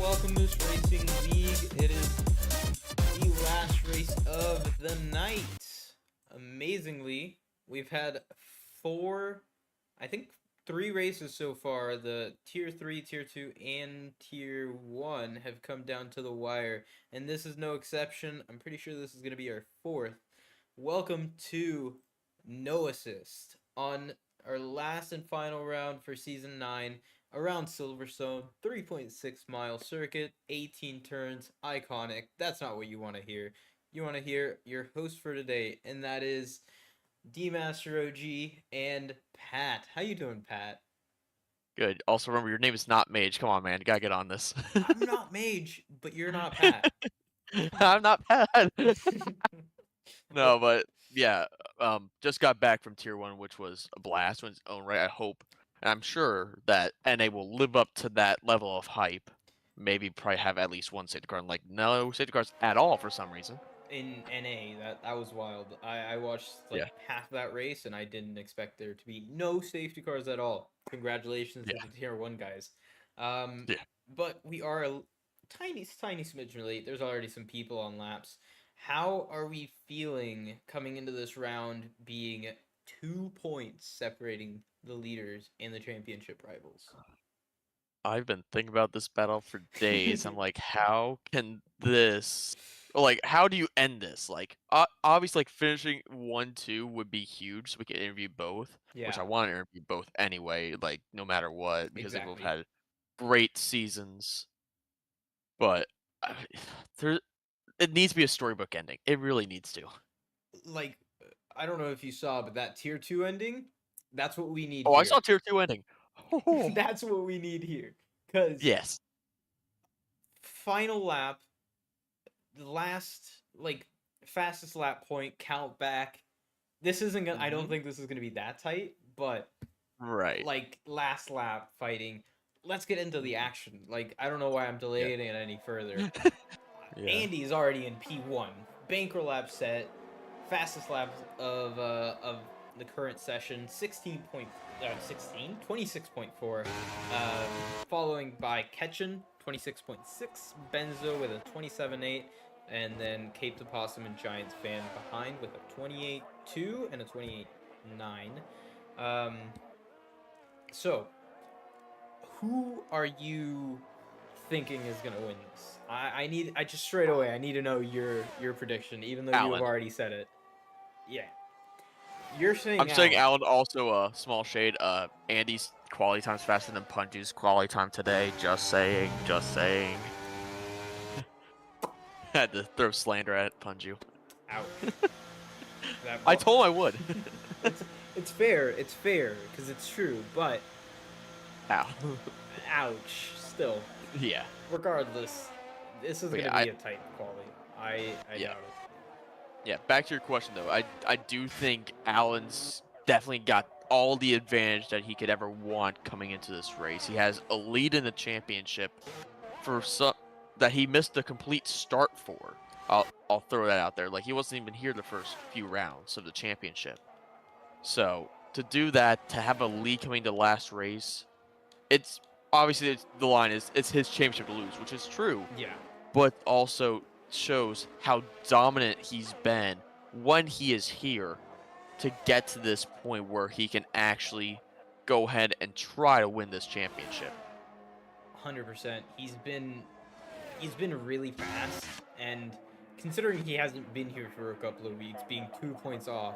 welcome to this Racing League. It is the last race of the night. Amazingly, we've had three races so far. The Tier 3, Tier 2, and Tier 1 have come down to the wire, and this is no exception. I'm pretty sure this is going to be our fourth. Welcome to No Assist on our last and final round for Season 9. Around Silverstone, 3.6-mile circuit, 18 turns, iconic. That's not what you want to hear. You want to hear your host for today, and that is D-Master OG and Pat. How you doing, Pat? Good. Also, remember, your name is not Mage. Come on, man. You gotta get on this. I'm not Mage, but you're not Pat. I'm not bad. Well, No, but yeah, just got back from Tier 1, which was a blast in its own right, I hope. And I'm sure that NA will live up to that level of hype. Maybe probably have at least one safety car, and like no safety cars at all for some reason. in NA, that was wild. I watched like Yeah, half of that race, and I didn't expect there to be no safety cars at all. Congratulations to yeah, the Tier 1 guys. Um, yeah. but we are a tiny smidgen late. There's already some people on laps. How are we feeling coming into this round, being 2 points separating the leaders and the championship rivals? I've been thinking about this battle for days. I'm like, how can this, or like, how do you end this? Like, obviously, like finishing 1-2 would be huge, so we could interview both, which Yeah, I want to interview both anyway, like no matter what, because they both exactly. had great seasons. But uh, there, it needs to be a storybook ending. It really needs to. Like, I don't know if you saw, but that Tier 2 ending, that's what we need Oh, I here. saw Tier 2 ending. Oh, That's what we need here. Because yes. final lap, the last, like, fastest lap point, count back. This isn't gonna, I don't Hmm. think this is gonna be that tight, but, Right. like, last lap fighting. Let's get into the action. Like, I don't know why I'm Yeah. delaying it any further. Yeah. Andy's already in P1. Banker lap set. Fastest lap of the current session, 26.4. Following by Ketchen, 26.6. Benzo with a 27.8. And then Cape the Possum and Giants fan behind with a 28.2 and a 28.9. Um, so, who are you thinking is gonna win this? I just straight away I need to know your prediction, even though you have Alan. already said it. Yeah, you're I'm saying saying Allen. Alan also a small shade. Andy's quality time's faster than Punju's quality time today. Just saying, just saying. Had to throw slander at Punju. Ouch. That I well, told him I would. it's it's fair. It's fair because it's true. But Ow. ouch. Still, Yeah. regardless, this is But gonna yeah, be a tight quality. I yeah, doubt it. yeah. Back to your question though, I do think Alan's definitely got all the advantage that he could ever want coming into this race. He has a lead in the championship for some that he missed a complete start for. I'll throw that out there. Like he wasn't even here the first few rounds of the championship. So to do that, to have a lead coming to last race, it's obviously the line is it's his championship to lose, which is true, Yeah. but also shows how dominant he's been when he is here to get to this point where he can actually go ahead and try to win this championship. 100%. He's been really fast, and considering he hasn't been here for a couple of weeks, being 2 points off,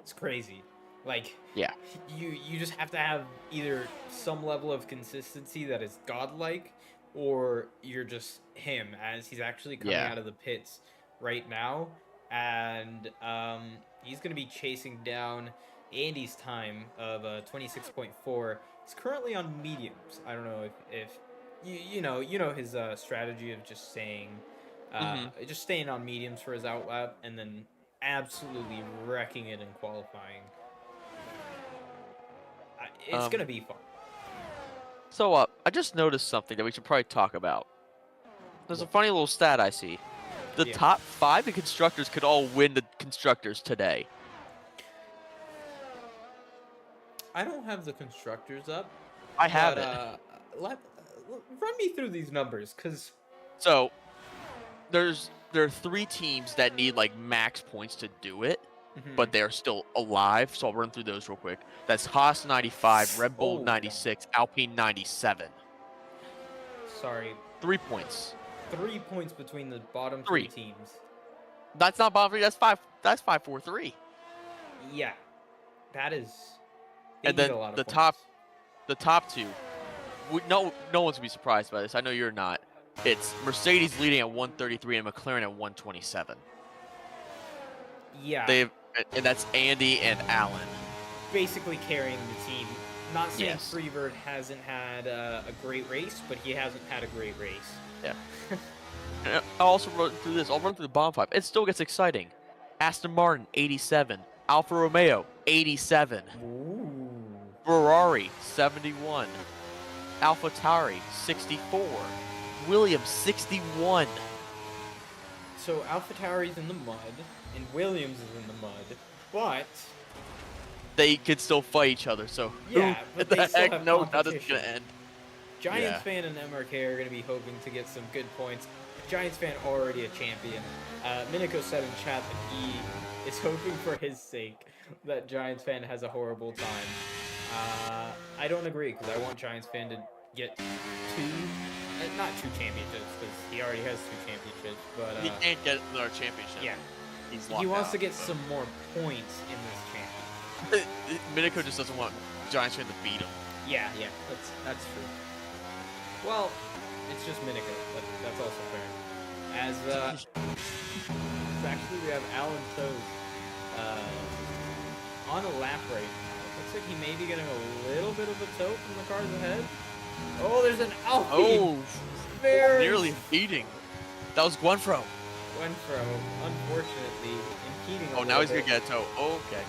it's crazy. Like, Yeah, you just have to have either some level of consistency that is godlike, or you're just him as he's actually coming yeah. out of the pits right now, and he's gonna be chasing down Andy's time of 26.4. He's currently on mediums. I don't know if you know his strategy of Hmm. just staying on mediums for his outlap and then absolutely wrecking it in qualifying. It's Um. gonna be fun. So, I just noticed something that we should probably talk about. There's a What? funny little stat I see. The Yeah, top 5 in constructors could all win the constructors today. I don't have the constructors up, I have but it. let run me through these numbers, because So there are 3 teams that need like max points to do it, but they are still alive. So I'll run through those real quick. That's Haas 95, Red Bull oh, 96, Alpine 97. sorry, 3 points. 3 points between the bottom 3 3. teams. That's not bottom 3. That's 5. That's 5-4-3. Yeah, that is. They And need then a lot of the points. top 2. No one's gonna be surprised by this. I know you're not. It's Mercedes leading at 133 and McLaren at 127. Yeah, And that's Andy and Allen. basically carrying the team. Not saying Yes. Freebird hasn't had a great race, but he hasn't had a great race. Yeah. And I'll also run through this. I'll run through the bottom 5. It still gets exciting. Aston Martin 87, Alfa Romeo 87, Ooh. Ferrari 71, AlphaTauri 64, Williams 61. So AlphaTauri's in the mud, and Williams is in the mud, but They could still fight each other. So yeah, who but the they still heck have knows how this is competition. gonna end? Giants Yeah. fan and MRK are going to be hoping to get some good points. Giants fan already a champion. Miniko said in chat that he is hoping for his sake that Giants fan has a horrible time. I don't agree, because I want Giants fan to get not 2 championships, because he already has 2 championships, but He can't get another championship. yeah, He's he locked wants out. to get some more points in this championship. Miniko just doesn't want Giants fan to beat him. Yeah, that's true. Well, it's just Miniko. That's also fair. As actually we have Alan Toad on a lap right now. Looks like he may be getting a little bit of a tow from the cars ahead. Oh, there's an Alpine. Oh, Very nearly beating. That was Guanfro. Wenfro, unfortunately, impeding. Oh, now he's gonna get a tow. Oh, okay.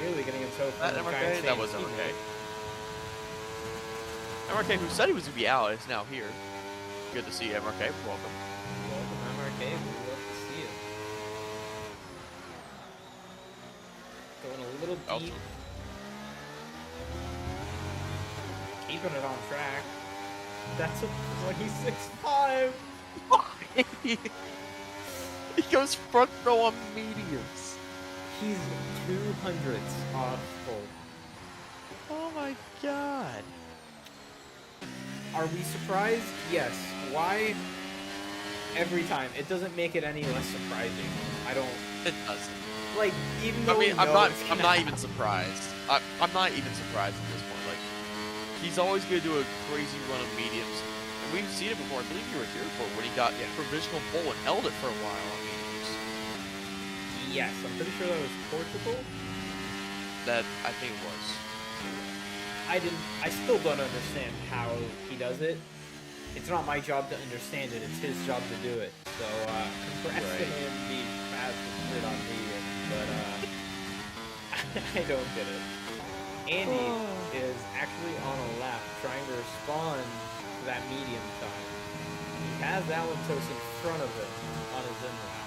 Nearly getting a tow from That the MRK? Giants. That was MRK. MRK, who said he was gonna be out, is now here. Good to see you, MRK. Welcome. Welcome, MRK. We love to see it. Going a little Also- deep. Keeping it on track. That's a 26.5. He goes front row on mediums. He's 200ths off full. Oh my god. Are we surprised? Yes. Why? Every time. It doesn't make it any less surprising. I don't It doesn't. like even though I mean, we know it's I'm gonna not happen. even surprised. I'm not even surprised at this point. Like, he's always gonna do a crazy run of mediums. And we've seen it before. I believe you were here for when he got provisional pole and held it for a while on mediums. Yes, I'm pretty sure that was Portugal. That I think it was. I still don't understand how he does it. It's not my job to understand it, it's his job to do it. So, congrats to Right. him being fast and shit on me, but, I don't get it. Andy is actually on a lap trying to respond to that medium time. He has Alantos in front of him on his in lap.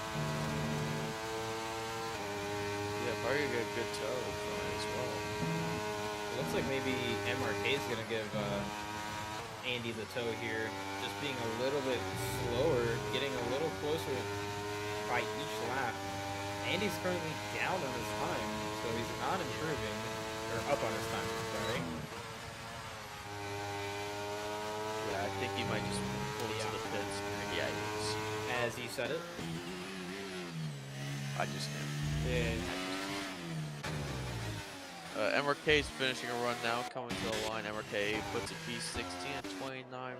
Yeah, probably gonna get a good toe from it as well. Looks like maybe MRK is going to give Andy the toe here. Just being a little bit slower, getting a little closer by each lap. Andy's currently down on his time, so he's not improving. Or up on his time, sorry. Yeah, I think he might just pull it to the pits. Yeah, he is. As you said it. I just knew. Yeah. MRK is finishing a run now, coming to the line. MRK puts a P16 at 29.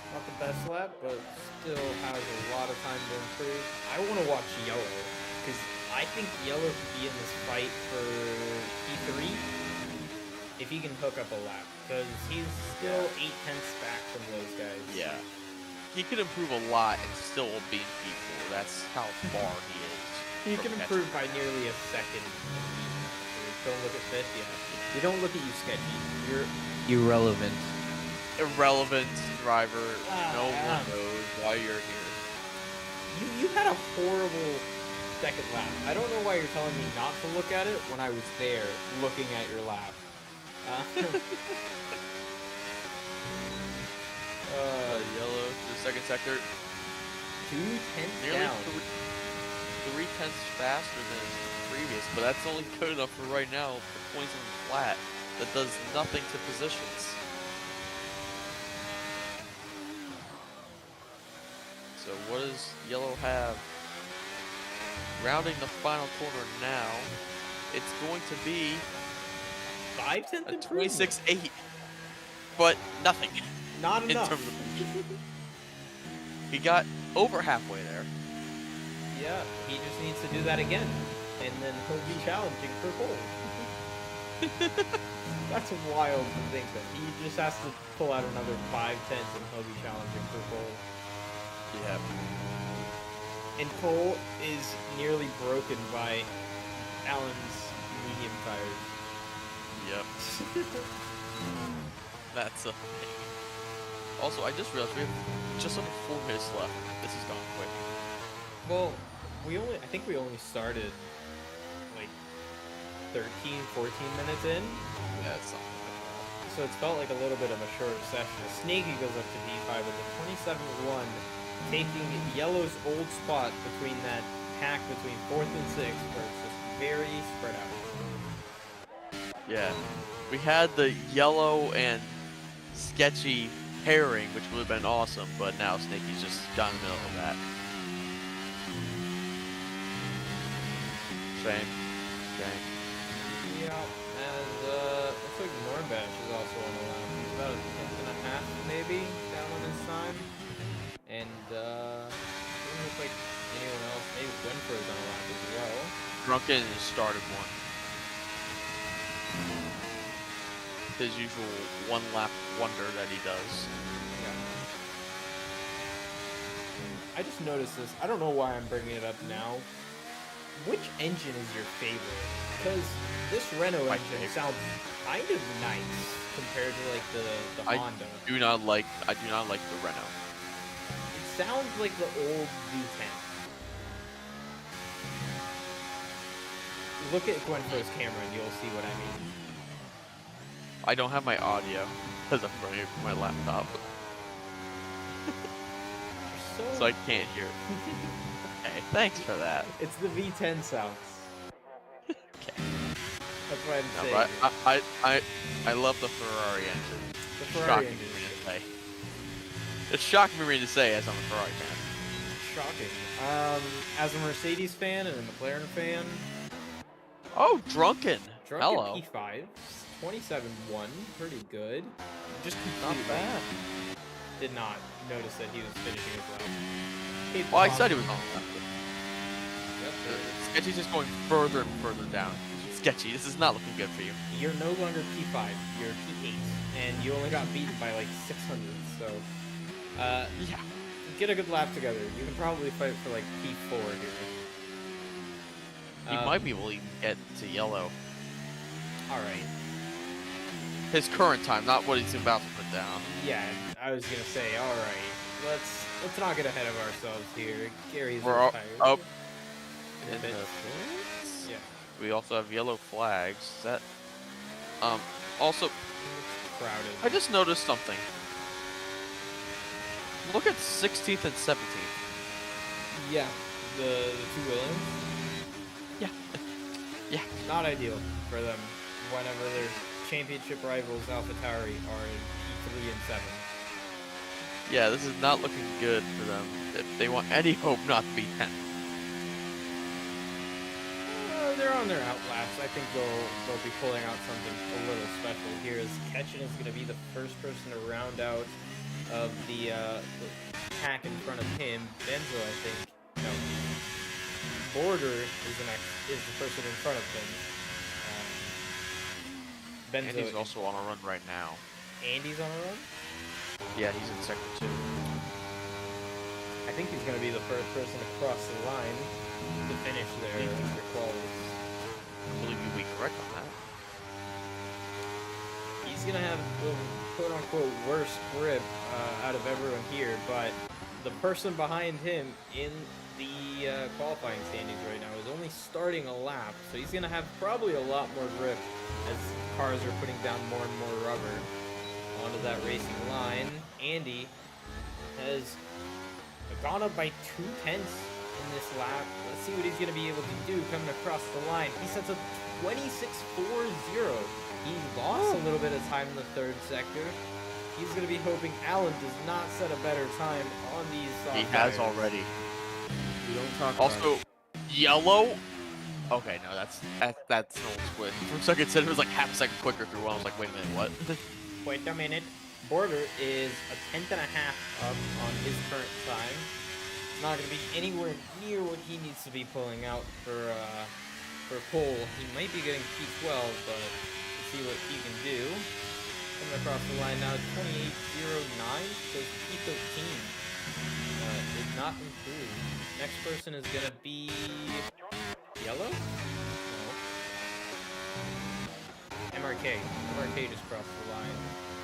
Not the best lap, but still has a lot of time to improve. I want to watch Yellow, because I think Yellow could be in this fight for P3 if he can hook up a lap, because he's still 8/10 back from those guys. Yeah. He could improve a lot and still be in P4. That's how far he is. He from can catching. improve by nearly a second. Don't look at fifth yet. We don't look at you, Sketchy. You're irrelevant. Irrelevant driver. No Ah. one knows why you're here. You had a horrible second lap. I don't know why you're telling me not to look at it when I was there looking at your lap. Yellow to the second sector. 2/10 Nearly down. 3/10 faster than his previous, but that's only good enough for right now. The points in flat. That does nothing to positions. So what does yellow have? Rounding the final corner now. It's going to be 5/10 a improvement. 26.8, but nothing. Not in enough. terms of he got over halfway there. Yeah, he just needs to do that again, and then he'll be challenging for pole. That's wild to think that he just has to pull out another 5/10 and he'll be challenging for pole. Yeah. And pole is nearly broken by Allen's medium tires. Yep. That's a thing. Also, I just realized we have just under 4 minutes left. This has gone quick. Well, I think we only started like 13, 14 minutes in. Yeah, it's something like that. So it's felt like a little bit of a shorter session. Snaky goes up to D5 with a 27-1, taking yellow's old spot between that pack between 4th and 6th, where it's just very spread out. Yeah. We had the yellow and sketchy pairing, which would have been awesome, but now Snaky's just got in the middle of that. Same. Yeah, and looks like Norbash is also on the line. He's about a 10.5 maybe down on his time. And doesn't look like anyone else. Maybe Winfrey's on the line as well. Drunken started one. His usual one-lap wonder that he does. Yeah. I just noticed this. I don't know why I'm bringing it up now. Which engine is your favorite? Because this Renault My engine favorite. sounds kind of nice compared to like the Honda. I do not like the Renault. It sounds like the old V10. Look at Gwenfro's camera and you'll see what I mean. I don't have my audio because I'm running my laptop, so I can't hear it. Hey, thanks for that. It's the V10 sounds. Okay. That's what I'm No, saying. but I love the Ferrari engine. The Ferrari Shocking engine. for me to say. It's shocking for me to say as I'm a Ferrari fan. Shocking. As a Mercedes fan and a McLaren fan, Oh, Drunken. Drunken Hello. P5, 27-1, pretty good. Just Not completely bad. did not notice that he was finishing his lap. Keep Well, I the said he was positive. on the Yep. Sketchy's just going further and further down. Sketchy, this is not looking good for you. You're no longer P5, you're P8, and you only got beaten by like 600, so Yeah. get a good lap together. You can probably fight for like P4 here. He might be able to even get to yellow. Alright. His current time, not what he's about to put down. Yeah, I was gonna say, alright. Let's not get ahead of ourselves here. Gary's We're retired. up in a in bit. the points. Yeah. We also have yellow flags. That also It's crowded. I just noticed something. Look at 16th and 17th. Yeah. The two Williams. Yeah. Yeah. Not ideal for them whenever their championship rivals AlphaTauri are in P3 and 7. Yeah, this is not looking good for them if they want any hope not to be 10th. They're on their outlaps. I think they'll be pulling out something a little special here. As Ketchen is going to be the first person to round out of the pack in front of him. Benzo, I think. No. Border is the person in front of him. Benzo. And he's also on a run right now. Andy's on a run? Yeah, he's in sector 2. I think he's going to be the first person to cross the line to finish their qualities. I believe you'll be correct on that. He's going to have the quote-unquote worst grip out of everyone here, but the person behind him in the qualifying standings right now is only starting a lap, so he's going to have probably a lot more grip as cars are putting down more and more rubber onto that racing line. Andy has gone up by 2/10 in this lap. Let's see what he's going to be able to do coming across the line. He sets a 26.40. He lost a little bit of time in the third sector. He's going to be hoping Allen does not set a better time on these soft He has tires. already. We don't talk about Also, it. yellow. Okay, no, that's an old split. For a second, it said it was like half a second quicker through one. I was like, wait a minute, what? Wait a minute. Border is a 1/10 and a half up on his current time. Not going to be anywhere near what he needs to be pulling out for pole. He might be getting P12, but let's see what he can do. Coming across the line now, 28.09, so P13 did not improve. Next person is going to be yellow? No. MRK just crossed the line.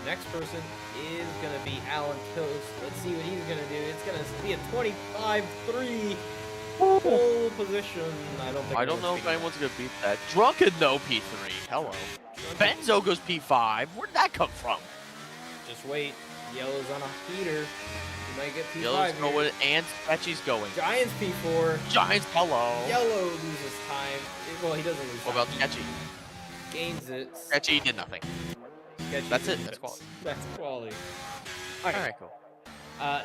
Next person is going to be Alan Toast. Let's see what he's going to do. It's going to be a 25.3 pole position. I don't know if anyone's going to beat that. Drunken, no P3. Hello. Benzo goes P5. Where did that come from? Just wait. Yellow's on a heater. He might get P5 Yellow's here. going and Sketchy's going. Giants P4. Giants, hello. Yellow loses time. Well, he doesn't lose What time. about Sketchy? Gains it. Sketchy did nothing. Sketchy That's it. did That's quality. That's quality. All right, cool.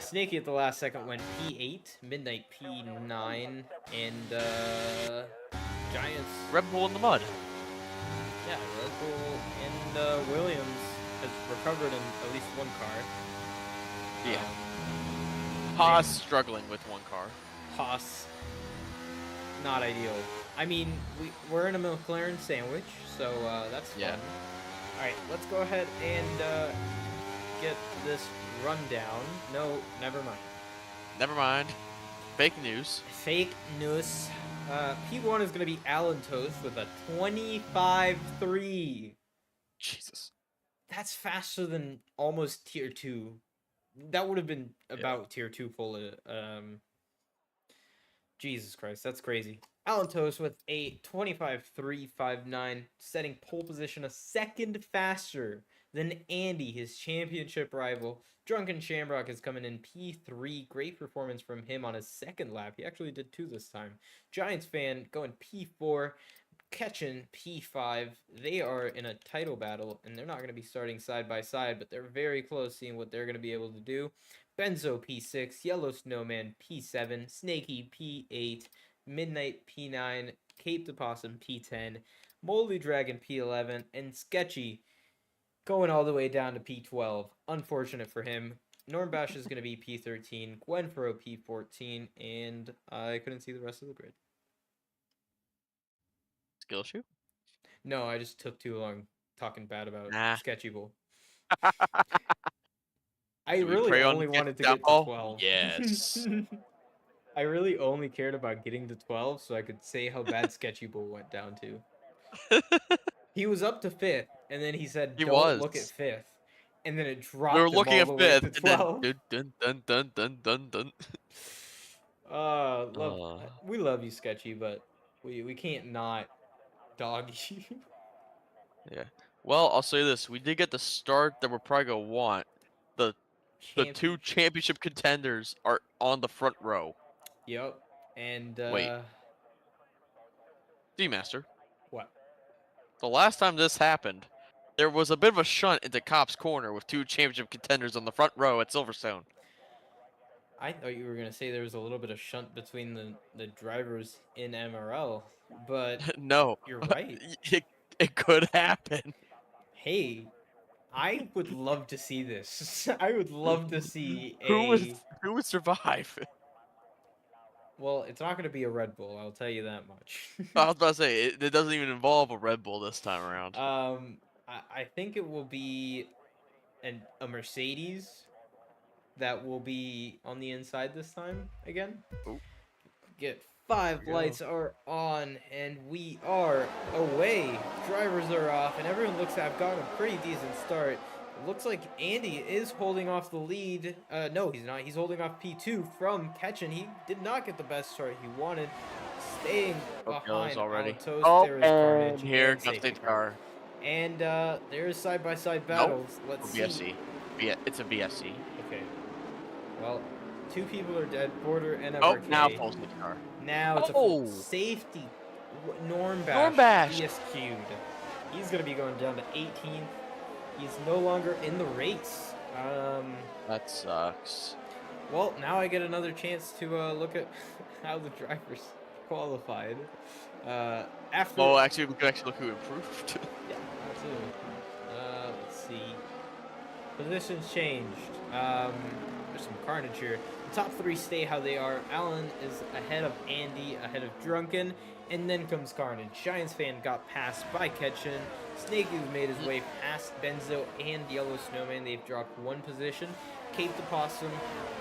Snaky at the last second went P8, Midnight P9, and Giants. Red Bull in the mud. Yeah, Red Bull and Williams has recovered in at least one car. Yeah. Haas struggling with one car. Haas, not ideal. I mean, we're in a McLaren sandwich, so that's fun. Yeah. All right, let's go ahead and get this rundown. No, never mind. Never mind. Fake news. Fake news. P1 is going to be Alan Toast with a 25.3. Jesus. That's faster than almost tier 2. That would have been about tier 2 full. Jesus Christ, that's crazy. Alan Toast with a 25.359, setting pole position a second faster than Andy, his championship rival. Drunken Shamrock is coming in P3. Great performance from him on his second lap. He actually did 2 this time. Giants fan going P4. Ketchin P5. They are in a title battle, and they're not going to be starting side by side, but they're very close, seeing what they're going to be able to do. Benzo P6, Yellow Snowman P7, Snaky P8, Midnight P9, Cape the Possum P10, Moldy Dragon P11, and Sketchy going all the way down to P12. Unfortunate for him. Normbash is going to be P13, Gwenfro P14, and I couldn't see the rest of the grid. Skill shoe? No, I just took too long talking bad about Sketchy Bull. I really only wanted to get to 12. Yes. I really only cared about getting to 12 so I could say how bad Sketchy Bull went down to. He was up to 5th, and then he said, "Don't look at 5th." And then it dropped We were looking all at the way 5th, to 12. and then dun dun dun dun dun dun. We love you, Sketchy, but we can't not dog you. Yeah. Well, I'll say this: we did get the start that we're probably gonna want. The 2 championship contenders are on the front row. Yep. And Wait. D-Master. What? The last time this happened, there was a bit of a shunt into Cop's corner with 2 championship contenders on the front row at Silverstone. I thought you were going to say there was a little bit of shunt between the drivers in MRL, but no. You're right. It could happen. Hey, I would love to see this. I would love to see Who would survive? Well, it's not going to be a Red Bull, I'll tell you that much. I was about to say, it doesn't even involve a Red Bull this time around. I think it will be a Mercedes that will be on the inside this time again. Ooh. Get 5 lights are on, and we are away. Drivers are off, and everyone looks to have gotten a pretty decent start. It looks like Andy is holding off the lead. No, he's not. He's holding off P2 from Ketchin. He did not get the best start he wanted. Staying behind already. Toast. Oh, there is Carnage. Here comes the car. And there is side-by-side battles. Nope. Let's BFC. see. It's a BFC. Okay. Well, two people are dead. Porter and Oh, now MRK. full safety car. Now it's a full Oh, safety. Norm Bash Norm DSQ'd. He's gonna be going down to 18th. He's no longer in the race. That sucks. Well, now I get another chance to look at how the drivers qualified. After. Well, actually, we could actually look who improved. Yeah, absolutely. Let's see. Positions changed. There's some carnage here. The top three stay how they are. Alan is ahead of Andy, ahead of Drunken, and then comes Carnage. Giants fan got passed by Ketchin. Snakey made his way past Benzo and Yellow Snowman. They've dropped one position. Cape the Possum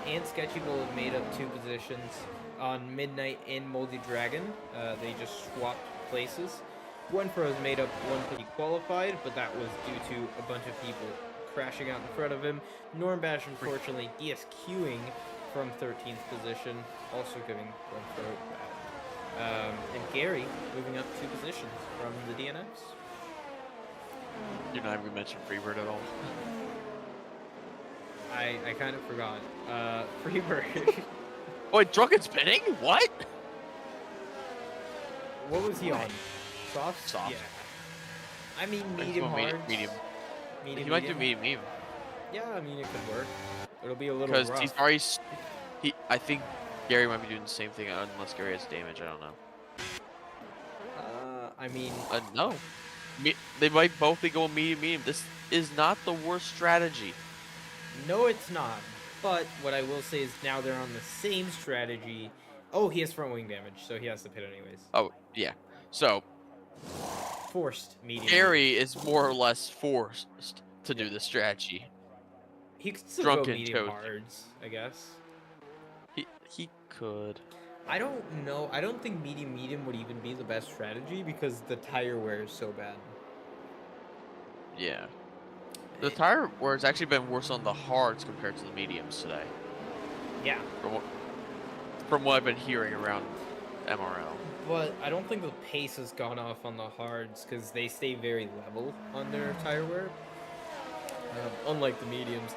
and Sketchy Bull have made up two positions. On Midnight and Moldy Dragon, they just swapped places. One pro has made up one pretty qualified, but that was due to a bunch of people crashing out in front of him. Norm Bash, unfortunately, DSQing from 13th position, also giving one pro bad. And Gary moving up 2 positions from the DNFs. You're not even gonna mention Freebird at all. I kind of forgot. Freebird. Oh, wait, Drunken spinning? What? What was he on? Soft? Soft. Yeah. I mean, He's medium going hard. Medium. Medium. He might do medium. Yeah, I mean, it could work. It'll be a little Because rough. he's already. I think Gary might be doing the same thing unless Gary has damage. I don't know. I mean, No. They might both be going medium. This is not the worst strategy. no, it's not. But what I will say is now they're on the same strategy. Oh, he has front wing damage, so he has to pit anyways. Oh, yeah. So, Forced medium. Gary is more or less forced to do this strategy. He could still Drunken go medium chose. hards, I guess. He could. I don't know. I don't think medium would even be the best strategy because the tire wear is so bad. Yeah. The tire wear has actually been worse on the hards compared to the mediums today. Yeah. From what I've been hearing around MRL. But I don't think the pace has gone off on the hards because they stay very level on their tire wear. Unlike the mediums.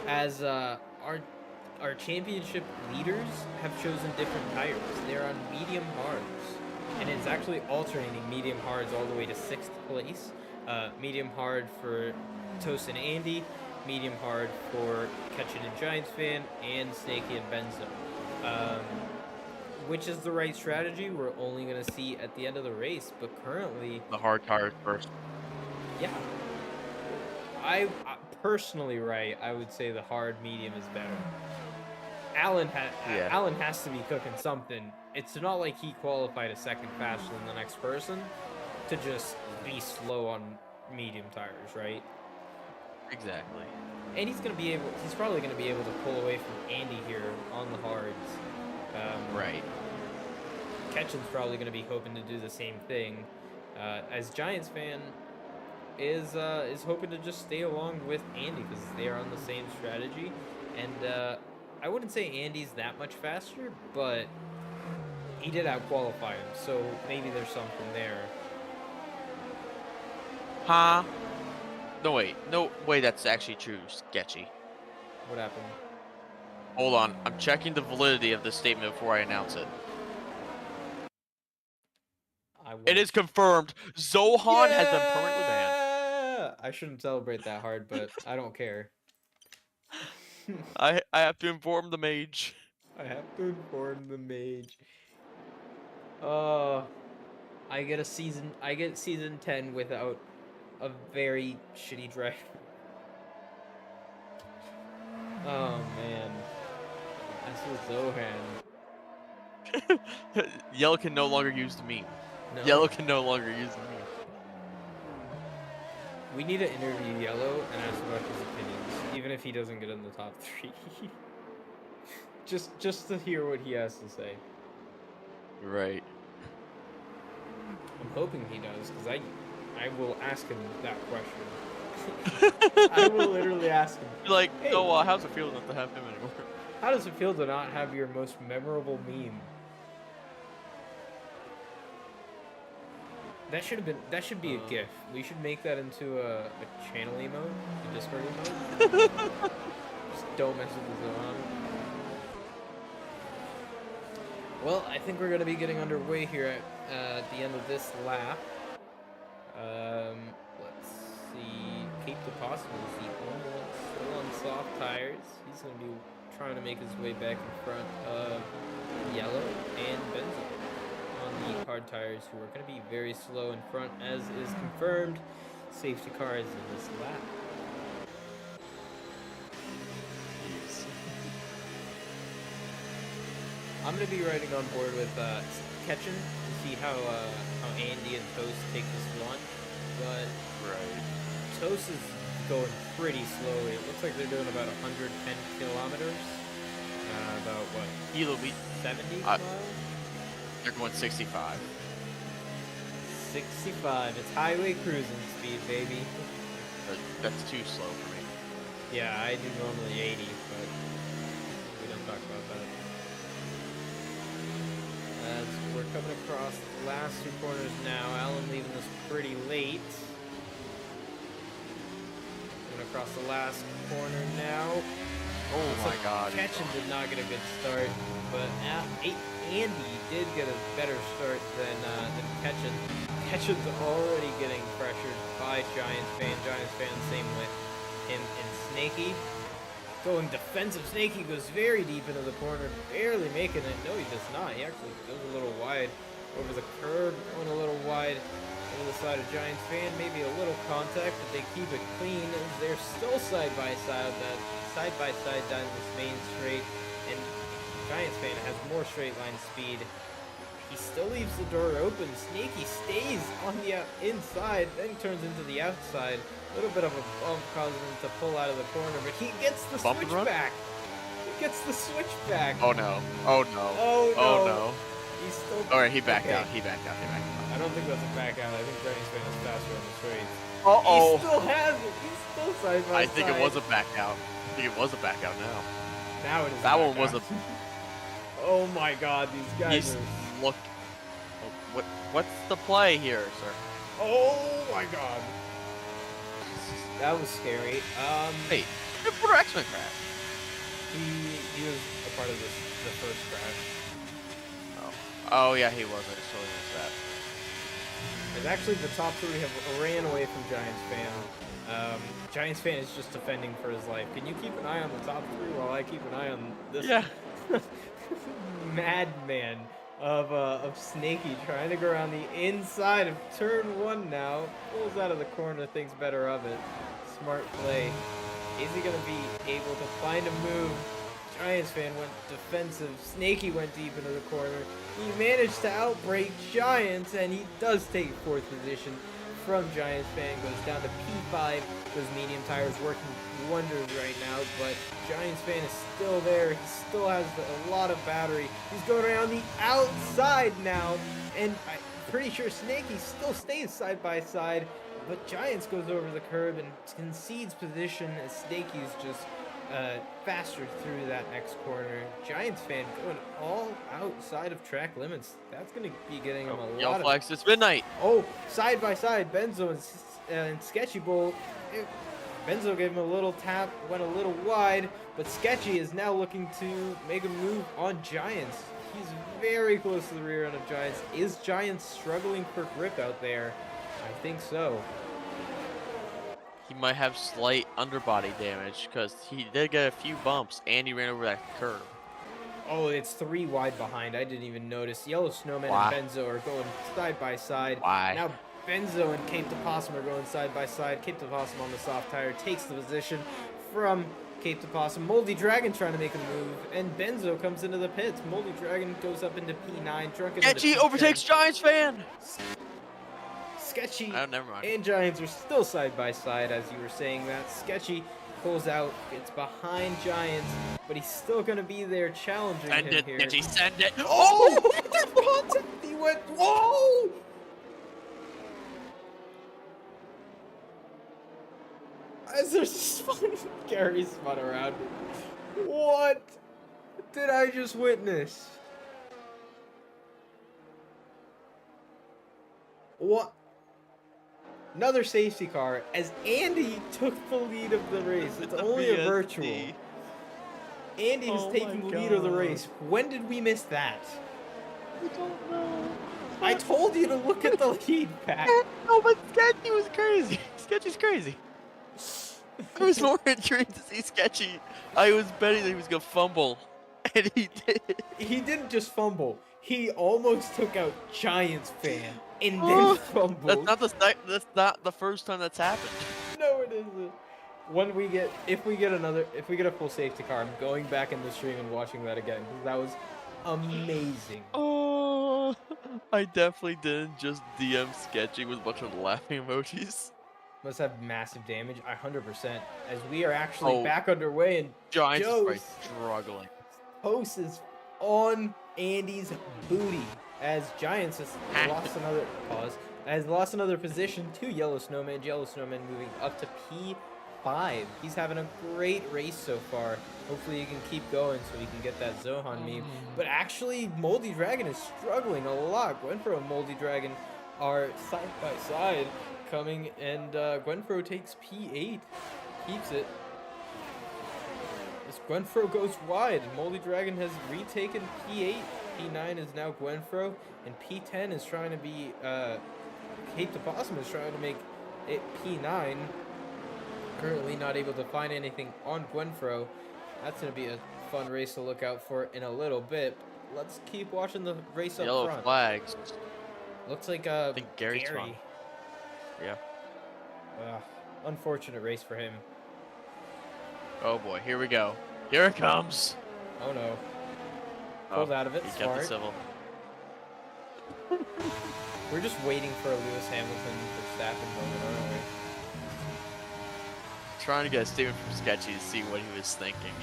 As our championship leaders have chosen different tires. They're on medium hards. And it's actually alternating medium hards all the way to 6th place. Medium hard for Toast and Andy, medium hard for Ketchin and Giants fan, and Snakey and Benzo. Which is the right strategy, we're only going to see at the end of the race, but currently... The hard tires first. Yeah. I personally, right, I would say the hard medium is better. Alan has to be cooking something. It's not like he qualified a second faster than the next person to just be slow on medium tires, right? Exactly. And he's probably gonna be able to pull away from Andy here on the hards. Right. Ketchin's probably gonna be hoping to do the same thing. As Giants fan is hoping to just stay along with Andy because they are on the same strategy. And I wouldn't say Andy's that much faster, but he did out-qualify him, so maybe there's something there. Huh? No, wait, that's actually true, Sketchy. What happened? Hold on, I'm checking the validity of this statement before I announce it. It is confirmed. Zohan has been permanently banned. I shouldn't celebrate that hard, but I don't care. I have to inform the mage. I have to inform the mage. I get season 10 without a very shitty driver. Oh man. That's with Zohan. Yellow can no longer use the meme. No. Yellow can no longer use the meme. We need to interview Yellow and ask about his opinions, even if he doesn't get in the top 3. just to hear what he has to say. Right. I'm hoping he does, because I will ask him that question. I will literally ask him. You're like, hey, oh, how's it feel not to have him anymore? How does it feel to not have your most memorable meme? That should be a GIF. We should make that into a channel emote, a Discord emote. Just don't mess with the Zohan. Well, I think we're going to be getting underway here at the end of this lap. Let's see. Cape DePassimo is the only one still on soft tires. He's going to be trying to make his way back in front of Yellow and Benzo on the hard tires, who are going to be very slow in front, as is confirmed. Safety car is in this lap. I'm going to be riding on board with Ketchen to see how Andy and Toast take this one. But Toast is going pretty slowly. It looks like they're doing about 110 kilometers. About what? 70 miles? They're going 65. 65. It's highway cruising speed, baby. That's too slow for me. Yeah, I do normally 80, but we don't talk about that. As we're coming across the last two corners now, Alan leaving us pretty late. Coming across the last corner now. Oh my God. Ketchen did not get a good start, but Andy did get a better start than Ketchen. Ketchen's already getting pressured by Giants fan. Giants fan same with him and Snakey. Going defensive, Snakey goes very deep into the corner, barely making it. No, he does not. He actually goes a little wide over the curb, going a little wide over the side of Giants fan. Maybe a little contact, but they keep it clean as they're still side by side down this main straight. And Giants fan has more straight line speed. He still leaves the door open. Snakey stays on the inside, then turns into the outside. A little bit of a bump causing him to pull out of the corner, but he gets the switch back. He gets the switch back. Oh no. Oh no. Oh no. Oh no. He's still. Alright, he backed out. He backed out. I don't think that's a back out. I think Giants fan is faster on the straights. Uh-oh. He still has it. He's still side by side. I think it was a back out. I think it was a back out now. Now it is. That one was a. Oh my God, these guys are. Look. What's the play here, sir? Oh my God. That was scary. Hey, Reporter X-Men crash. He was a part of the first crash. Oh yeah, he was. I just totally missed that. It's actually the top three have ran away from Giants fan. Giants fan is just defending for his life. Can you keep an eye on the top three while I keep an eye on this? Yeah. Madman of Snakey trying to go around the inside of turn one now. Pulls out of the corner, thinks better of it. Smart play. Is he going to be able to find a move? Giants fan went defensive. Snakey went deep into the corner. He managed to outbrake Giants, and he does take fourth position from Giants fan. Goes down to P5. Those medium tires working wonders right now, but Giants fan is still there. He still has a lot of battery. He's going around the outside now, and I'm pretty sure Snakey still stays side by side, but Giants goes over the curb and concedes position as Snakey's just faster through that next corner. Giants fan going all outside of track limits. That's going to be getting him a lot Yellow flags, it's midnight. Oh, side by side, Benzo and Sketchy Bull. Benzo gave him a little tap, went a little wide, but Sketchy is now looking to make a move on Giants. He's very close to the rear end of Giants. Is Giants struggling for grip out there? I think so. He might have slight underbody damage because he did get a few bumps and he ran over that curb. Oh, it's 3 wide behind. I didn't even notice. Yellow Snowman and Benzo are going side by side. Why? Now Benzo and Cape DePassimo are going side by side. Cape DePassimo on the soft tire takes the position from Cape DePassimo. Moldy Dragon trying to make a move, and Benzo comes into the pits. Moldy Dragon goes up into P9. Drunken Sketchy overtakes Giants fan. Sketchy Oh, never mind. and Giants are still side by side, as you were saying that. Sketchy pulls out, gets behind Giants, but he's still going to be there challenging him here. Sketchy, send it. Oh! He went, whoa! As they're spun, Gary spun around. What did I just witness? What? Another safety car as Andy took the lead of the race. It's only a virtual. Andy was taking the lead of the race. When did we miss that? I don't know. I told you to look at the lead pack. No, but Sketchy was crazy. Sketchy's crazy. I was more intrigued to see Sketchy. I was betting that he was gonna fumble, and he did. He didn't just fumble. He almost took out Giants fan and then Oh, fumbled. that's not the first time that's happened. No, it isn't. If we get a full safety car, I'm going back in the stream and watching that again because that was amazing. Oh, I definitely didn't just DM Sketchy with a bunch of laughing emojis. Must have massive damage. 100%. As we are actually Oh, back underway, and Giants is probably Joe's struggling. post is on Andy's booty as Giants has lost another position to Yellow Snowman. Yellow Snowman moving up to P5. He's having a great race so far. Hopefully he can keep going so he can get that Zohan meme. But actually, Moldy Dragon is struggling a lot. Gwenfro and Moldy Dragon are side by side coming, and Gwenfro takes P8. Keeps it. As Gwenfro goes wide, Moldy Dragon has retaken P8. P9 is now Gwenfro, and P10 is trying to be, Cape the Possum is trying to make it P9. Currently not able to find anything on Gwenfro. That's going to be a fun race to look out for in a little bit. Let's keep watching the race up Yellow front. flags. Looks like I think Gary's Gary. wrong. Yeah. Unfortunate race for him. Oh boy, here we go. Here it comes. Oh no. Pulled out of it. He Smart. kept the civil. We're just waiting for a Lewis Hamilton Verstappen moment, aren't we? Trying to get a statement from Sketchy to see what he was thinking.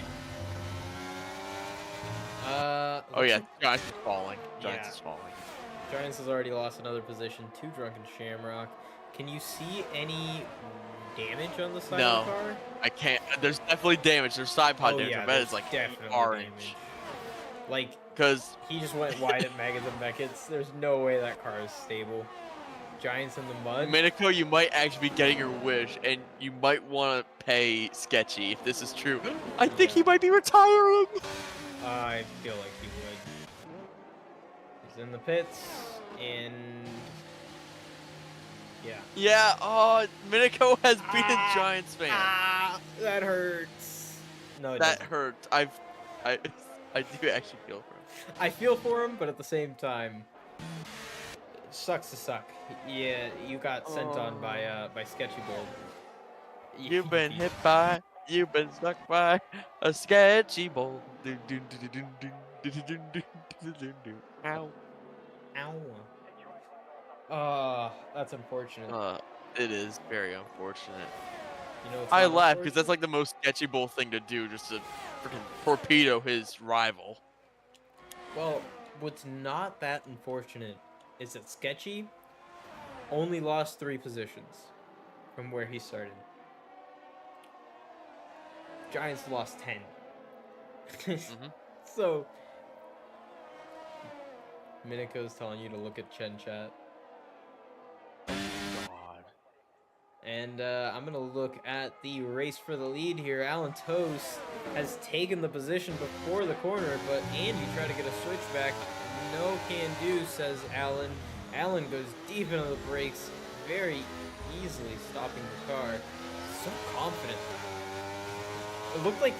Oh yeah, Giants is falling. Giants is falling. Giants has already lost another position to Drunken Shamrock. Can you see any damage on the side of the car? I can't. There's definitely damage. There's side pod damage. Yeah, I bet it's like definitely orange. damage. Like, Because he just went wide at Megas and Beckett's. There's no way that car is stable. Giants in the mud. Minico, you might actually be getting your wish, and you might want to pay Sketchy if this is true. I think he might be retiring. I feel like he would. He's in the pits, and yeah. Yeah. Oh, Minico has beaten Giants fan. That hurts. No, it That doesn't. hurts. I do actually feel for him. I feel for him, but at the same time, it sucks to suck. Yeah, you got sent on by Sketchy Bold. You've been hit by, you've been stuck by a sketchy bull. Ow. Ow. That's unfortunate. It is very unfortunate. You know, I laugh because that's like the most sketchy bull thing to do, just to freaking torpedo his rival. Well, what's not that unfortunate is that Sketchy only lost 3 positions from where he started. Giants lost 10. So, Minico's telling you to look at Chen Chat. God. And I'm going to look at the race for the lead here. Alan Toast has taken the position before the corner, but Andy tried to get a switchback. No can do, says Alan. Alan goes deep into the brakes, very easily stopping the car. So confident. It looked like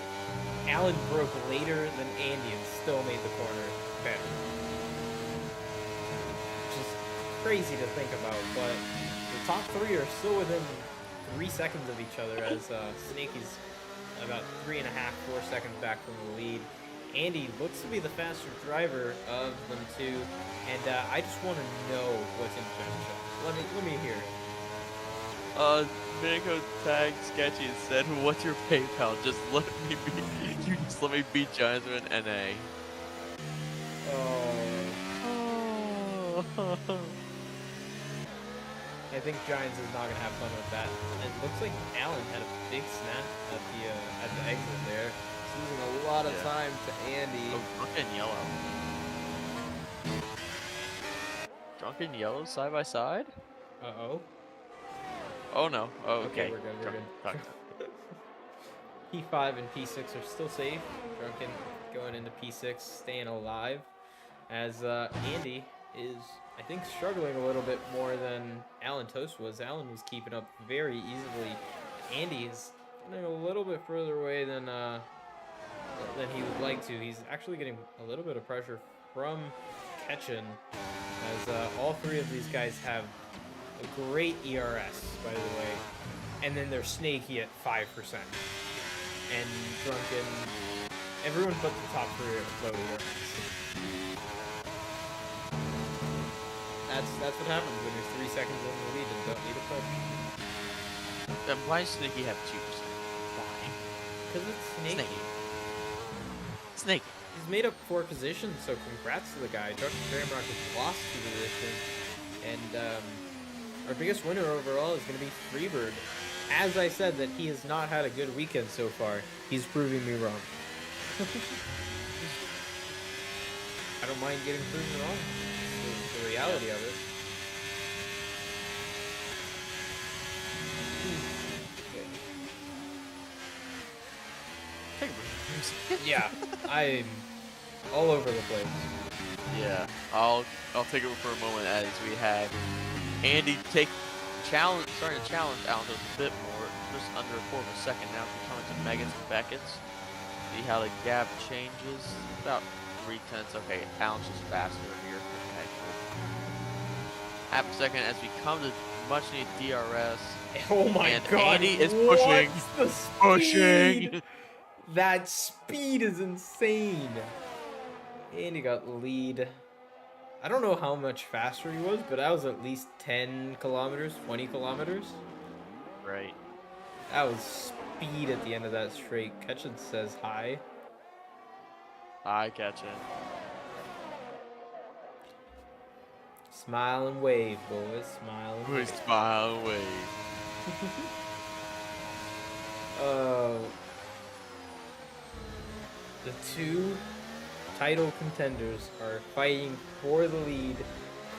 Alan broke later than Andy and still made the corner better. Which is crazy to think about, but the top 3 are still within 3 seconds of each other, as Snakey's about 3.5, 4 seconds back from the lead. Andy looks to be the faster driver of them two, and I just want to know what's in Chen. Let me hear it. Minico tagged Sketchy and said, "What's your PayPal? Just let me be. You just let me beat Giants with an NA." Oh. I think Giants is not gonna have fun with that. And it looks like Allen had a big snap at the exit there. He's losing a lot of time to Andy. Oh, Drunken Yellow. Drunken Yellow side by side? Uh-oh. Oh no. Oh, Okay, okay. we're good. P5 and P6 are still safe. Drunken going into P6, staying alive. as Andy is, I think, struggling a little bit more than Alan Toast was. Alan was keeping up very easily. Andy is getting a little bit further away than he would like to. He's actually getting a little bit of pressure from Ketchen, as all three of these guys have a great ERS, by the way, and then they're snaky at 5%. And Drunken, everyone but the top three are low ERS. That's what happens when you're 3 seconds in the lead and don't need a push. Then why does Sneaky have 2%? Why? Because it's snaky. Snake. He's made up 4 positions, so congrats to the guy. Drunken Shamrock has lost 2 positions, and our biggest winner overall is going to be Freebird. As I said that he has not had a good weekend so far, he's proving me wrong. I don't mind getting proven wrong. It's the reality of it. Yeah, I'm all over the place. Yeah, I'll take it for a moment as we have Andy starting to challenge Alan just a bit more, just under a quarter of a second now. We're coming to Megan's and Beckett's. See how the gap changes. About 0.3. Okay, Alan's just faster here. Okay, cool. Half a second as we come to much needed DRS. Oh my and god! Andy is pushing. What's the speed? That speed is insane. Andy got lead. I don't know how much faster he was, but that was at least 10 kilometers, 20 kilometers. Right. That was speed at the end of that straight. Ketchen says hi. Hi, Ketchen. Smile and wave, boys. Smile and wave. Smile and wave. The 2 title contenders are fighting for the lead.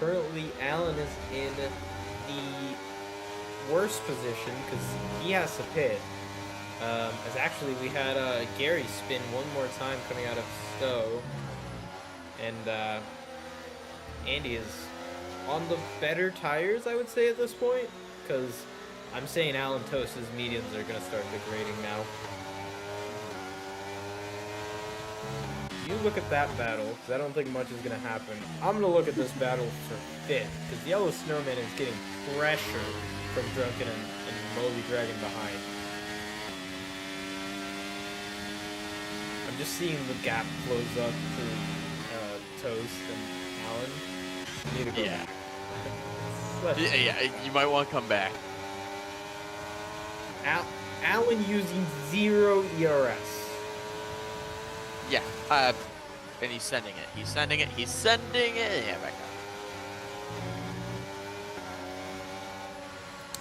Currently, Alan is in the worst position because he has to pit. As actually we had Gary spin one more time coming out of Stowe, and Andy is on the better tires, I would say, at this point, because I'm saying Alan Toast's mediums are going to start degrading now. You look at that battle, because I don't think much is going to happen. I'm going to look at this battle for 5th, because Yellow Snowman is getting pressure from Drunken and Moby Dragon behind. I'm just seeing the gap close up to Toast and Alan. I need to go back. Yeah, you might want to come back. Alan using 0 ERS. Yeah, and he's sending it. He's sending it. Yeah, back up.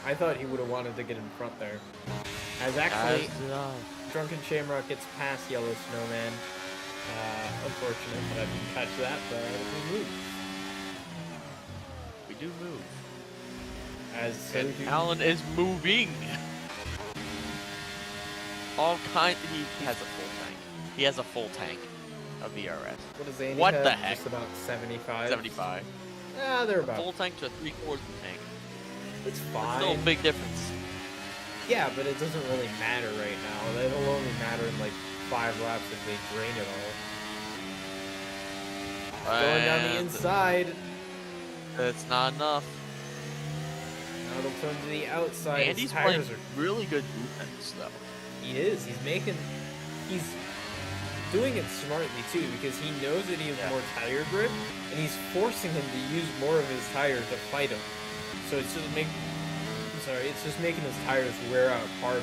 I thought he would have wanted to get in front there. As actually, Drunken Shamrock gets past Yellow Snowman. Unfortunate that I didn't catch that, but we move. We do move. And Alan is moving. All kinds. He has a full tank. He has a full tank of ERS. What does Andy What have? the heck? Just about 75. 75. Yeah, they're about. Full tank to a 3/4 tank. It's fine. It's still a big difference. Yeah, but it doesn't really matter right now. It'll only matter in like 5 laps if they drain it all. Going down the inside. That's not enough. Now it'll turn to the outside. Andy's playing really good defense, though. He is. He's doing it smartly too, because he knows that he has more tire grip, and he's forcing him to use more of his tire to fight him. So it's just making his tires wear out harder.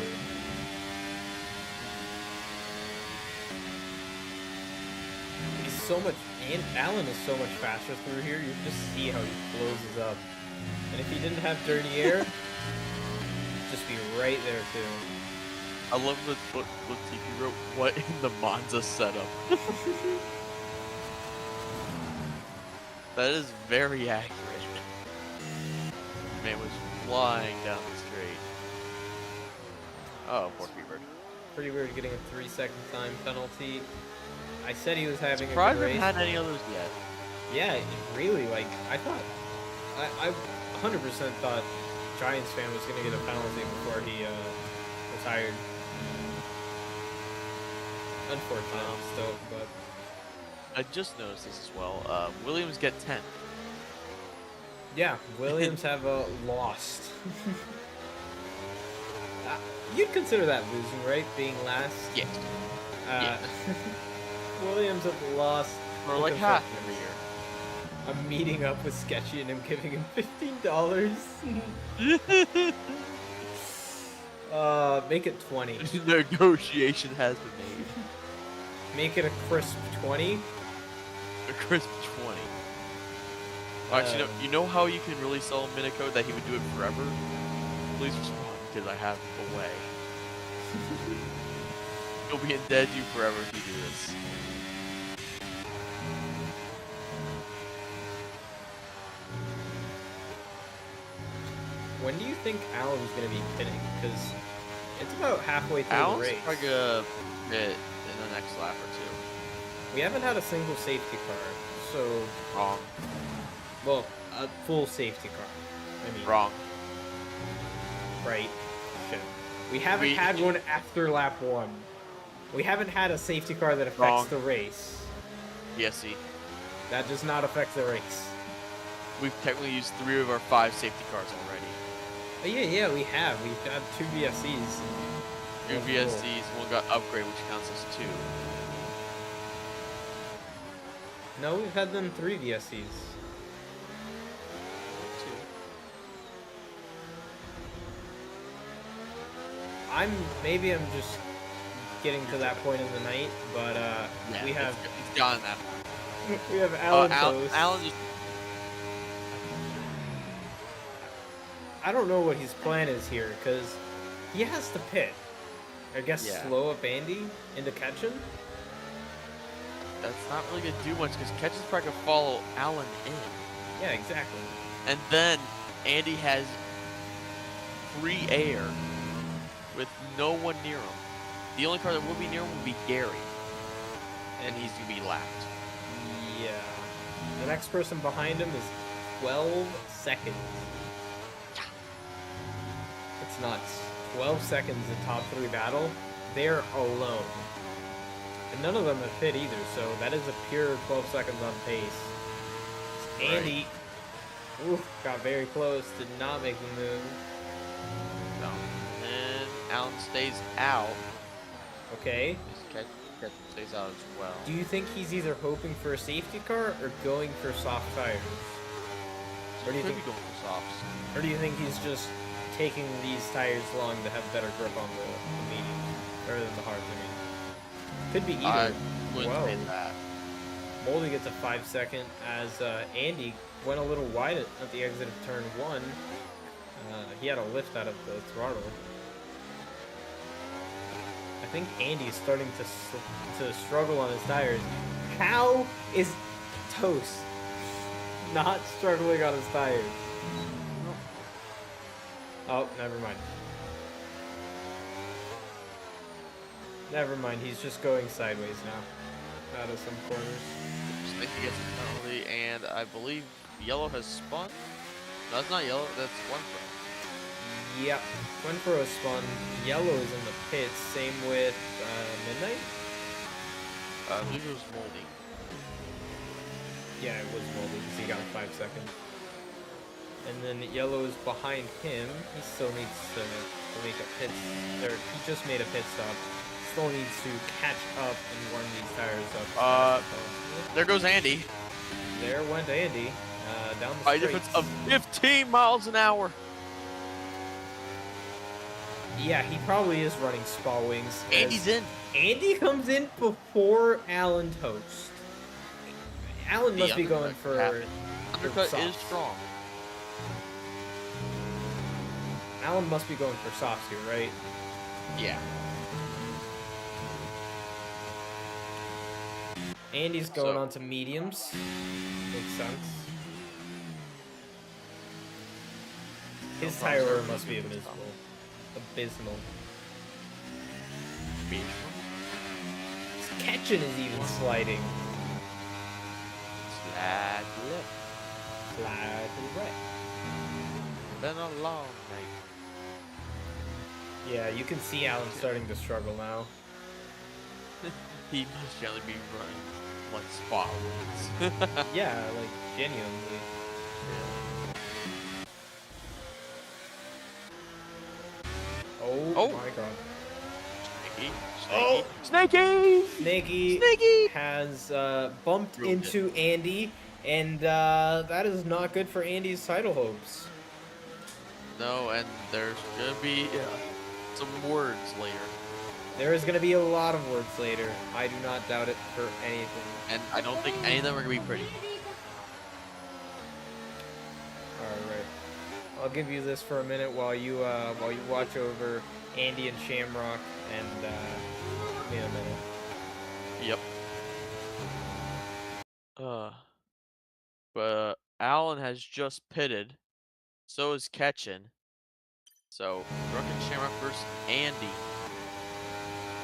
He's so much, and Alan is so much faster through here. You just see how he closes up. And if he didn't have dirty air, he'd just be right there too. I love what TP wrote. What in the Monza setup? That is very accurate. Man was flying down the straight. Oh, poor Freebird. Pretty weird getting a 3-second time penalty. I said he was having a Surprised good we race. haven't had any others yet. Yeah, it really, like, I thought, I 100% thought Giants fan was going to get a penalty before he retired. Unfortunate still, but I just noticed this as well. Williams get 10th. yeah, Williams have lost. Uh, You'd consider that losing, right? Being last. Yes. Uh, Williams have lost. Or the like half constructors. every year. I'm meeting up with Sketchy and I'm giving him $15. Make it 20. Negotiation has been made. Make it a crisp 20. A crisp 20. Actually, you know how you can really sell Minico that he would do it forever? Please respond, because I have a way. He'll be in dead you forever if you do this. When do you think Alan's gonna be pitting? Because it's about halfway through Alan's the race. probably gonna hit in the next lap or two. We haven't had a single safety car, so Wrong. well, a full safety car. I mean, Wrong. right? Shit. We haven't had one after lap 1. We haven't had a safety car that affects Wrong. the race. Yes, see. That does not affect the race. We've technically used 3 of our 5 safety cars already. Oh, yeah, we have. We've had 2 VSCs. 2 VSCs, one got upgrade, which counts as 2. No, we've had them 3 VSCs. 2. Maybe I'm just getting to that point in the night, but Yeah, we have it's gotten that far. we have Alan Alan just I don't know what his plan is here because he has to pit. I guess slow up Andy into catching. That's not really gonna do much because Catch is probably gonna follow Alan in. Yeah, exactly. And then Andy has free air with no one near him. The only car that will be near him will be Gary. And he's gonna be lapped. Yeah. The next person behind him is 12 seconds. It's nuts. 12 seconds in top 3 battle. They're alone. And none of them have hit either, so that is a pure 12 seconds on pace. Andy got very close, did not make the move. No. And Alan stays out. Okay. Catch stays out as well. Do you think he's either hoping for a safety car or going for soft tires? Or do you think be going for softs? Or do you think he's just taking these tires long to have better grip on the medium rather than the hards? I mean, could be either. I wouldn't Whoa. say that. Moldy gets a 5-second as Andy went a little wide at the exit of turn 1. He had a lift out of the throttle. I think Andy's starting to struggle on his tires. How is Toast not struggling on his tires? Oh, never mind. Never mind, he's just going sideways now. Out of some corners. I think he gets a penalty, and I believe yellow has spun. No, that's not yellow, that's one pro. Yep, Winfro is spun. Yellow is in the pits. Same with Midnight. I believe it was Moldy. Yeah, it was Moldy because he got 5 seconds. And then yellow is behind him. He still needs to make a pit. Or he just made a pit stop. Still needs to catch up and warm these tires up. There goes Andy. There went Andy. Down the By a straight. difference of 15 miles an hour. Yeah, he probably is running spa wings. Andy's in. Andy comes in before Alan Toast. Alan must be going for undercut softs. is strong. Alan must be going for softs here, right? Yeah. Andy's going on to mediums. Makes sense. His tire wear must be abysmal. Abysmal. His catching is even sliding. Slide. left. Slide to the right. Been a long night. Yeah, you can see Alan starting to struggle now. He must generally be running like spot wins. Yeah, like genuinely. Oh my god. Snaky, Oh! snaky, Snaky snaky. has bumped Ruined it. into Andy, and that is not good for Andy's title hopes. No, and there's gonna be some words later, There is going to be a lot of words later. I do not doubt it for anything. and I don't think any of them are gonna be pretty. Alright. I'll give you this for a minute while you watch over Andy and Shamrock, and give me a minute. Yep. But Alan has just pitted. So is Ketchin. So Drunken Shamrock versus Andy.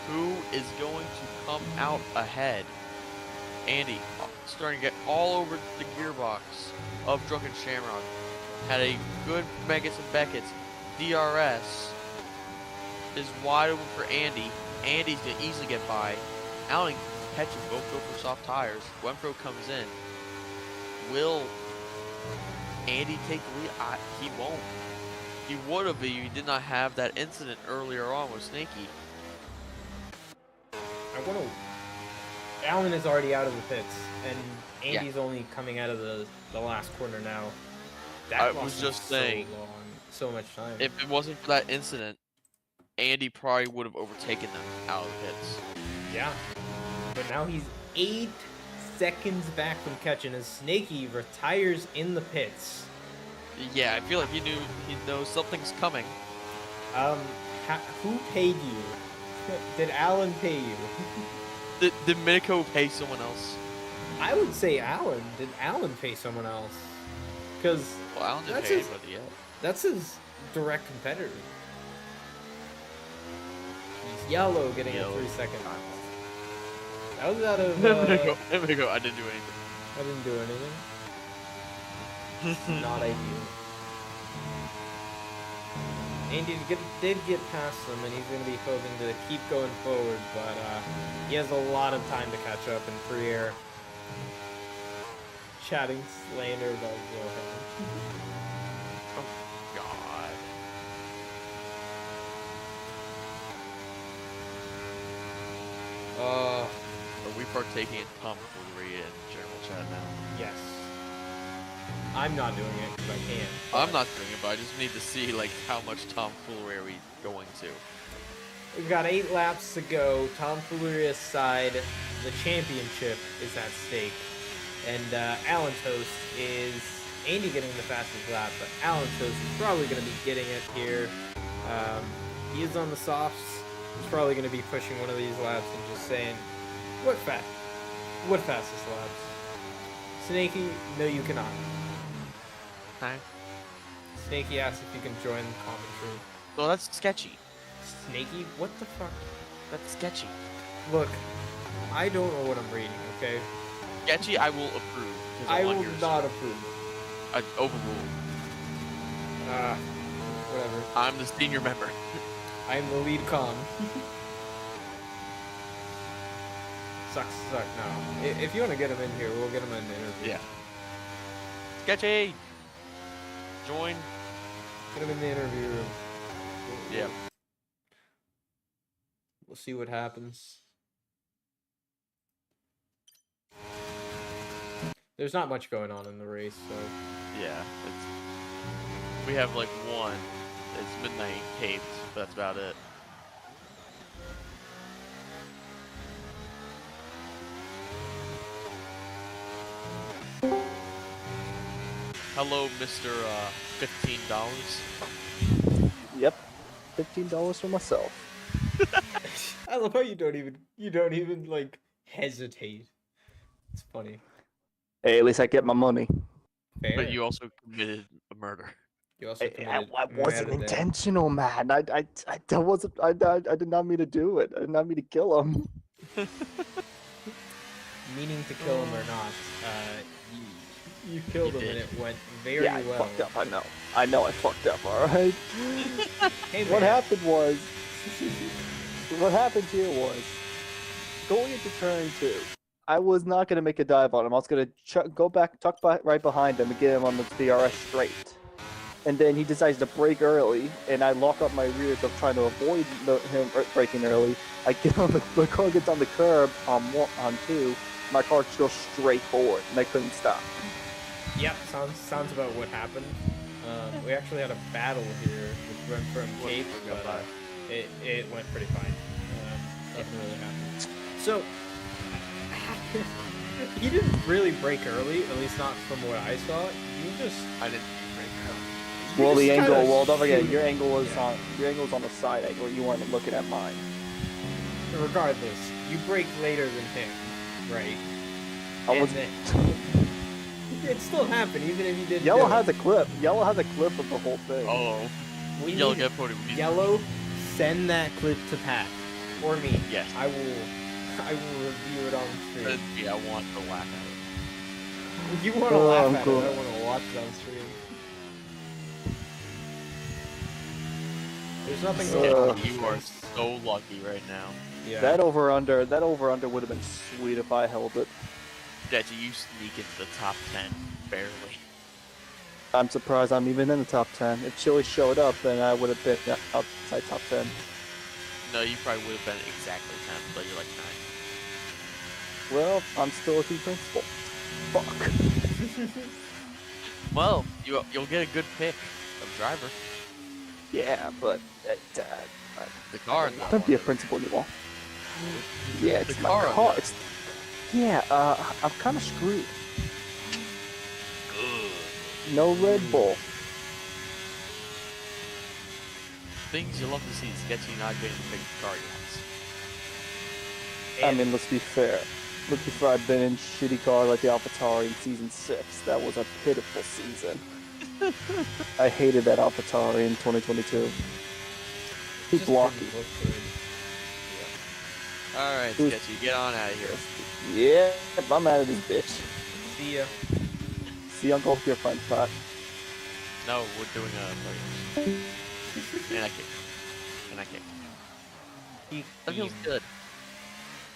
Who is going to come out ahead? Andy starting to get all over the gearbox of Drunken Shamrock. Had a good Megas and Beckett's. DRS is wide open for Andy. Andy's going to easily get by. Alan and Ketchin both go for soft tires. Wenpro comes in. Will Andy take the lead? He won't. He would have if he did not have that incident earlier on with Snaky. I want to. Alan is already out of the pits, and Andy's only coming out of the last corner now. That I lost was him just saying, so much time. if it wasn't for that incident, Andy probably would have overtaken them out of the pits. Yeah, but now he's 8 seconds back from catching as Snaky retires in the pits. Yeah, I feel like he knows something's coming. Who paid you? Did Alan pay you? Did Miniko pay someone else? I would say Alan. Did Alan pay someone else? Because Well, Alan didn't pay anybody yet. that's his direct competitor. He's yellow, getting a 3-second time. That was out of. Miniko, I didn't do anything. I didn't do anything. Not ideal. Andy did get past them, and he's going to be hoping to keep going forward, but he has a lot of time to catch up in free air. Chatting slander about Zohan. Oh, God. Are we partaking in tomfoolery in general chat now? Yes. I'm not doing it because I can. I'm not doing it, but I just need to see like how much tomfoolery are we going to. We've got 8 laps to go. Tomfoolery aside, the championship is at stake. And Alan Toast is Andy getting the fastest lap, but Alan Toast is probably going to be getting it here. He is on the softs. He's probably going to be pushing one of these laps and just saying, what fastest laps? Snaky, no you cannot. Hi. Snaky asks if you can join the commentary. Well, that's sketchy. Snaky, what the fuck? That's sketchy. Look, I don't know what I'm reading, okay? Sketchy, I will approve. 'cause I want will yours. not approve. I overrule. Whatever. I'm the senior member. I'm the lead con. Sucks to suck now. If you want to get him in here, we'll get him in the interview. Yeah. Sketchy! Join. Get him in the interview room. Yeah. We'll see what happens. There's not much going on in the race, so. Yeah. We have like one. It's midnight taped, but that's about it. Hello, Mr. $15. Yep, $15 for myself. I love how you don't even like hesitate. It's funny. Hey, at least I get my money. Fair. But you also committed a murder. You also I committed wasn't murder. intentional, man. That wasn't. I did not mean to do it. I did not mean to kill him. Meaning to kill him or not, You killed You him, and did. it went very Yeah, I well. fucked up. I know. I know I fucked up. All right. Hey, What man. happened was, what happened here was, going into turn 2, I was not gonna make a dive on him. I was gonna go back, right behind him, and get him on the DRS straight. And then he decides to brake early, and I lock up my rears of trying to avoid him braking early. I get on the car gets on the curb on 2. My car just goes straight forward, and I couldn't stop. Yep, sounds about what happened. We actually had a battle here, which went from What Cape, got but by? it went pretty fine. Nothing really happened. So, you didn't really break early, at least not from what I saw. You just I didn't break her. Well, the just angle. kinda Well, don't forget, shoot- your angle was yeah. on the side angle. You weren't looking at mine. Regardless, you break later than him, right? I And was. then- it still happened, even if you didn't. Yellow do has it. a clip. Yellow has a clip of the whole thing. Oh, We Yellow need get podium. Yellow. Send that clip to Pat or me. Yes. I will review it on stream. Yeah, I want to laugh at You want to Oh, laugh I'm at cool. it. I want to watch it on stream. There's nothing it. going on. Uh, in You this are race. so lucky right now. Yeah. That over under would have been sweet if I held it. That you sneak into the top 10 barely. I'm surprised I'm even in the top 10. If Chili showed up, then I would have been outside top 10. No, you probably would have been exactly 10, but you're like 9. Well, I'm still a team principal. Fuck. Well, you'll get a good pick of driver. Yeah, but The car. I don't be a principal anymore. Yeah, it's The my car, car. though. It's, yeah, I'm kind of screwed. No Red Bull. Things you love to see is Sketchy not getting the big car yet. I mean, let's be fair. Look, before I've been in shitty car like the AlphaTauri in season 6. That was a pitiful season. I hated that AlphaTauri in 2022. Too Just blocky. didn't look good. Alright, Who's- Sketchy, get on out of here. Yeah, I'm out of this bitch. See ya. See, Uncle, your friend, Pat. No, we're doing players. And I kick. And I kick. He- That feels he- good.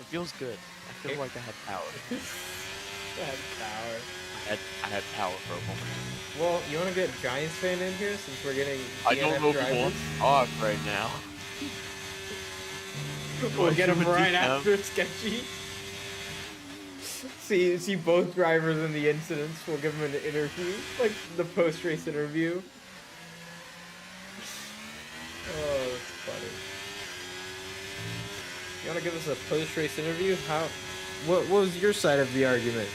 It feels good. I feel like I had power. That power. I had power for a moment. Well, you want to get Giants fan in here since we're getting I DNF don't know if he drivers? wants off right now. We'll get him Should we right do them? after Sketchy. See both drivers in the incidents. We'll give them an interview, like the post-race interview. Oh, that's funny. You want to give us a post-race interview? What was your side of the argument?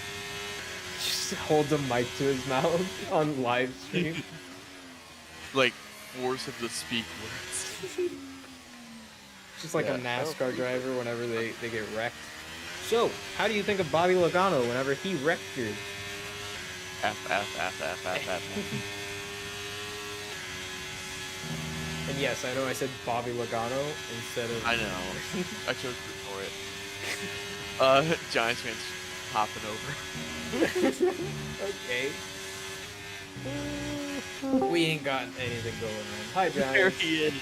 Just holds a mic to his mouth on live stream. Like, force him to speak words. Just like a Yeah. NASCAR driver whenever they get wrecked. So, how do you think of Bobby Logano whenever he wrecked you? F. And yes, I know I said Bobby Logano instead of... I know. I chose for it. Giants fans hopping over. Okay. We ain't got anything going on. Hi, There Giants. he is.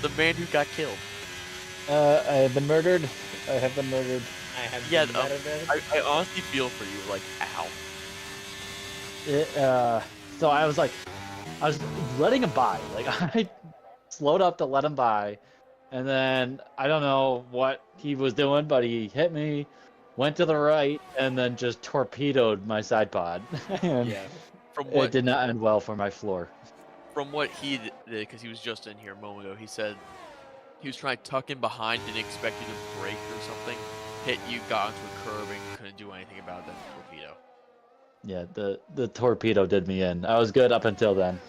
The man who got killed. I have been murdered. I have been murdered. I have Yeah, been better than... I honestly feel for you, like, ow. So I was letting him by. Like I slowed up to let him by, and then I don't know what he was doing, but he hit me, went to the right, and then just torpedoed my side pod. And Yeah. From it what did not end well for my floor. from what he did, because he was just in here a moment ago, he said he was trying to tuck in behind, didn't expect you to break or something, hit you, got onto a curb, and couldn't do anything about that torpedo. Yeah, the torpedo did me in. I was good up until then.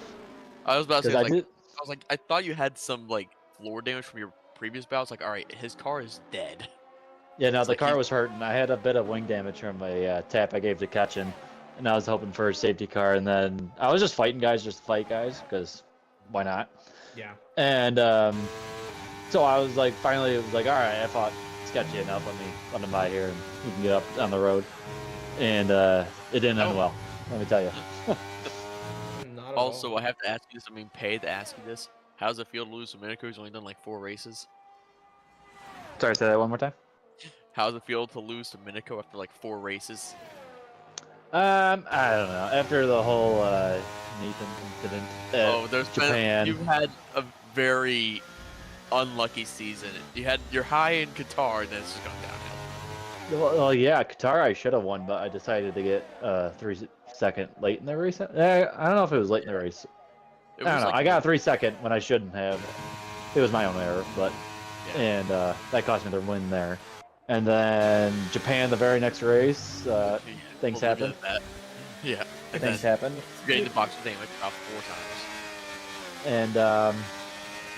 I was about to 'Cause say, I like, did. I was like, I thought you had some like floor damage from your previous bouts. Like, all right, his car is dead. Yeah, no, It's the like car he- was hurting. I had a bit of wing damage from a tap I gave to Ketchin, and I was hoping for a safety car. And then I was just fighting guys, just to fight guys, because why not? Yeah. And so I was like, finally, it was like, all right, I fought Sketchy enough. Let him by here, and we can get up on the road. And it didn't end Oh. well. Let me tell you. Not at Also, all. I have to ask you this. I'm being paid to ask you this. How's it feel to lose to Minico? He's only done like 4 races. Sorry, say that one more time. How's it feel to lose to Minico after like 4 races? I don't know. After the whole Nathan incident at Oh, Japan, you've had a very unlucky season. You had your high in Qatar, and then it's just gone downhill. well, yeah, Qatar I should have won, but I decided to get 3-second late in the race. I don't know if it was late in the race. It I don't was know. like I got 3-second when I shouldn't have. It was my own error, but Yeah. and that cost me the win there. And then Japan, the very next race, things We'll leave it happen. at that. Yeah. And Things then happen. getting the box thing like about 4 times. And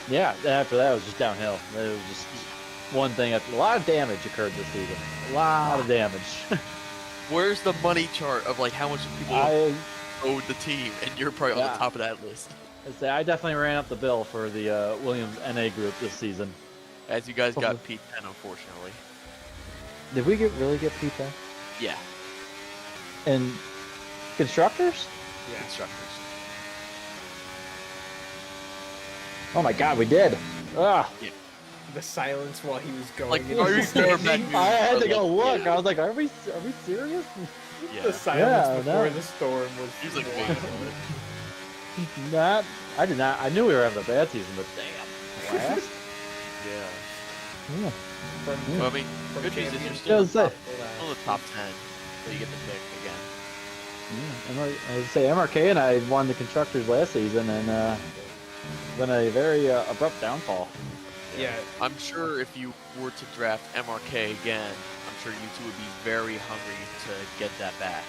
yeah, after that it was just downhill. It was just one thing after a lot of damage occurred this season. A lot of damage. Where's the money chart of like how much people I owed the team, and you're probably on Yeah. the top of that list. say I definitely ran up the bill for the Williams NA group this season. As you guys got P10, unfortunately. Did we really get P10? Yeah, And constructors? Yeah. constructors. Oh my God, we did. Ah, The silence while he was going. Like, and are you standing. sure back I had to go Yeah. look. I was like, are we serious? Yeah. The silence Yeah, before no. the storm was. He was like, wild. wait. Not. I did not. I knew we were having a bad season, but damn. Last? Yeah. Yeah. From, Well, I mean, from good news is you're champion still, Just say- still in the top 10, so you get the pick again. I would say MRK and I won the constructors last season, and been a very abrupt downfall. Yeah. I'm sure if you were to draft MRK again, I'm sure you two would be very hungry to get that back.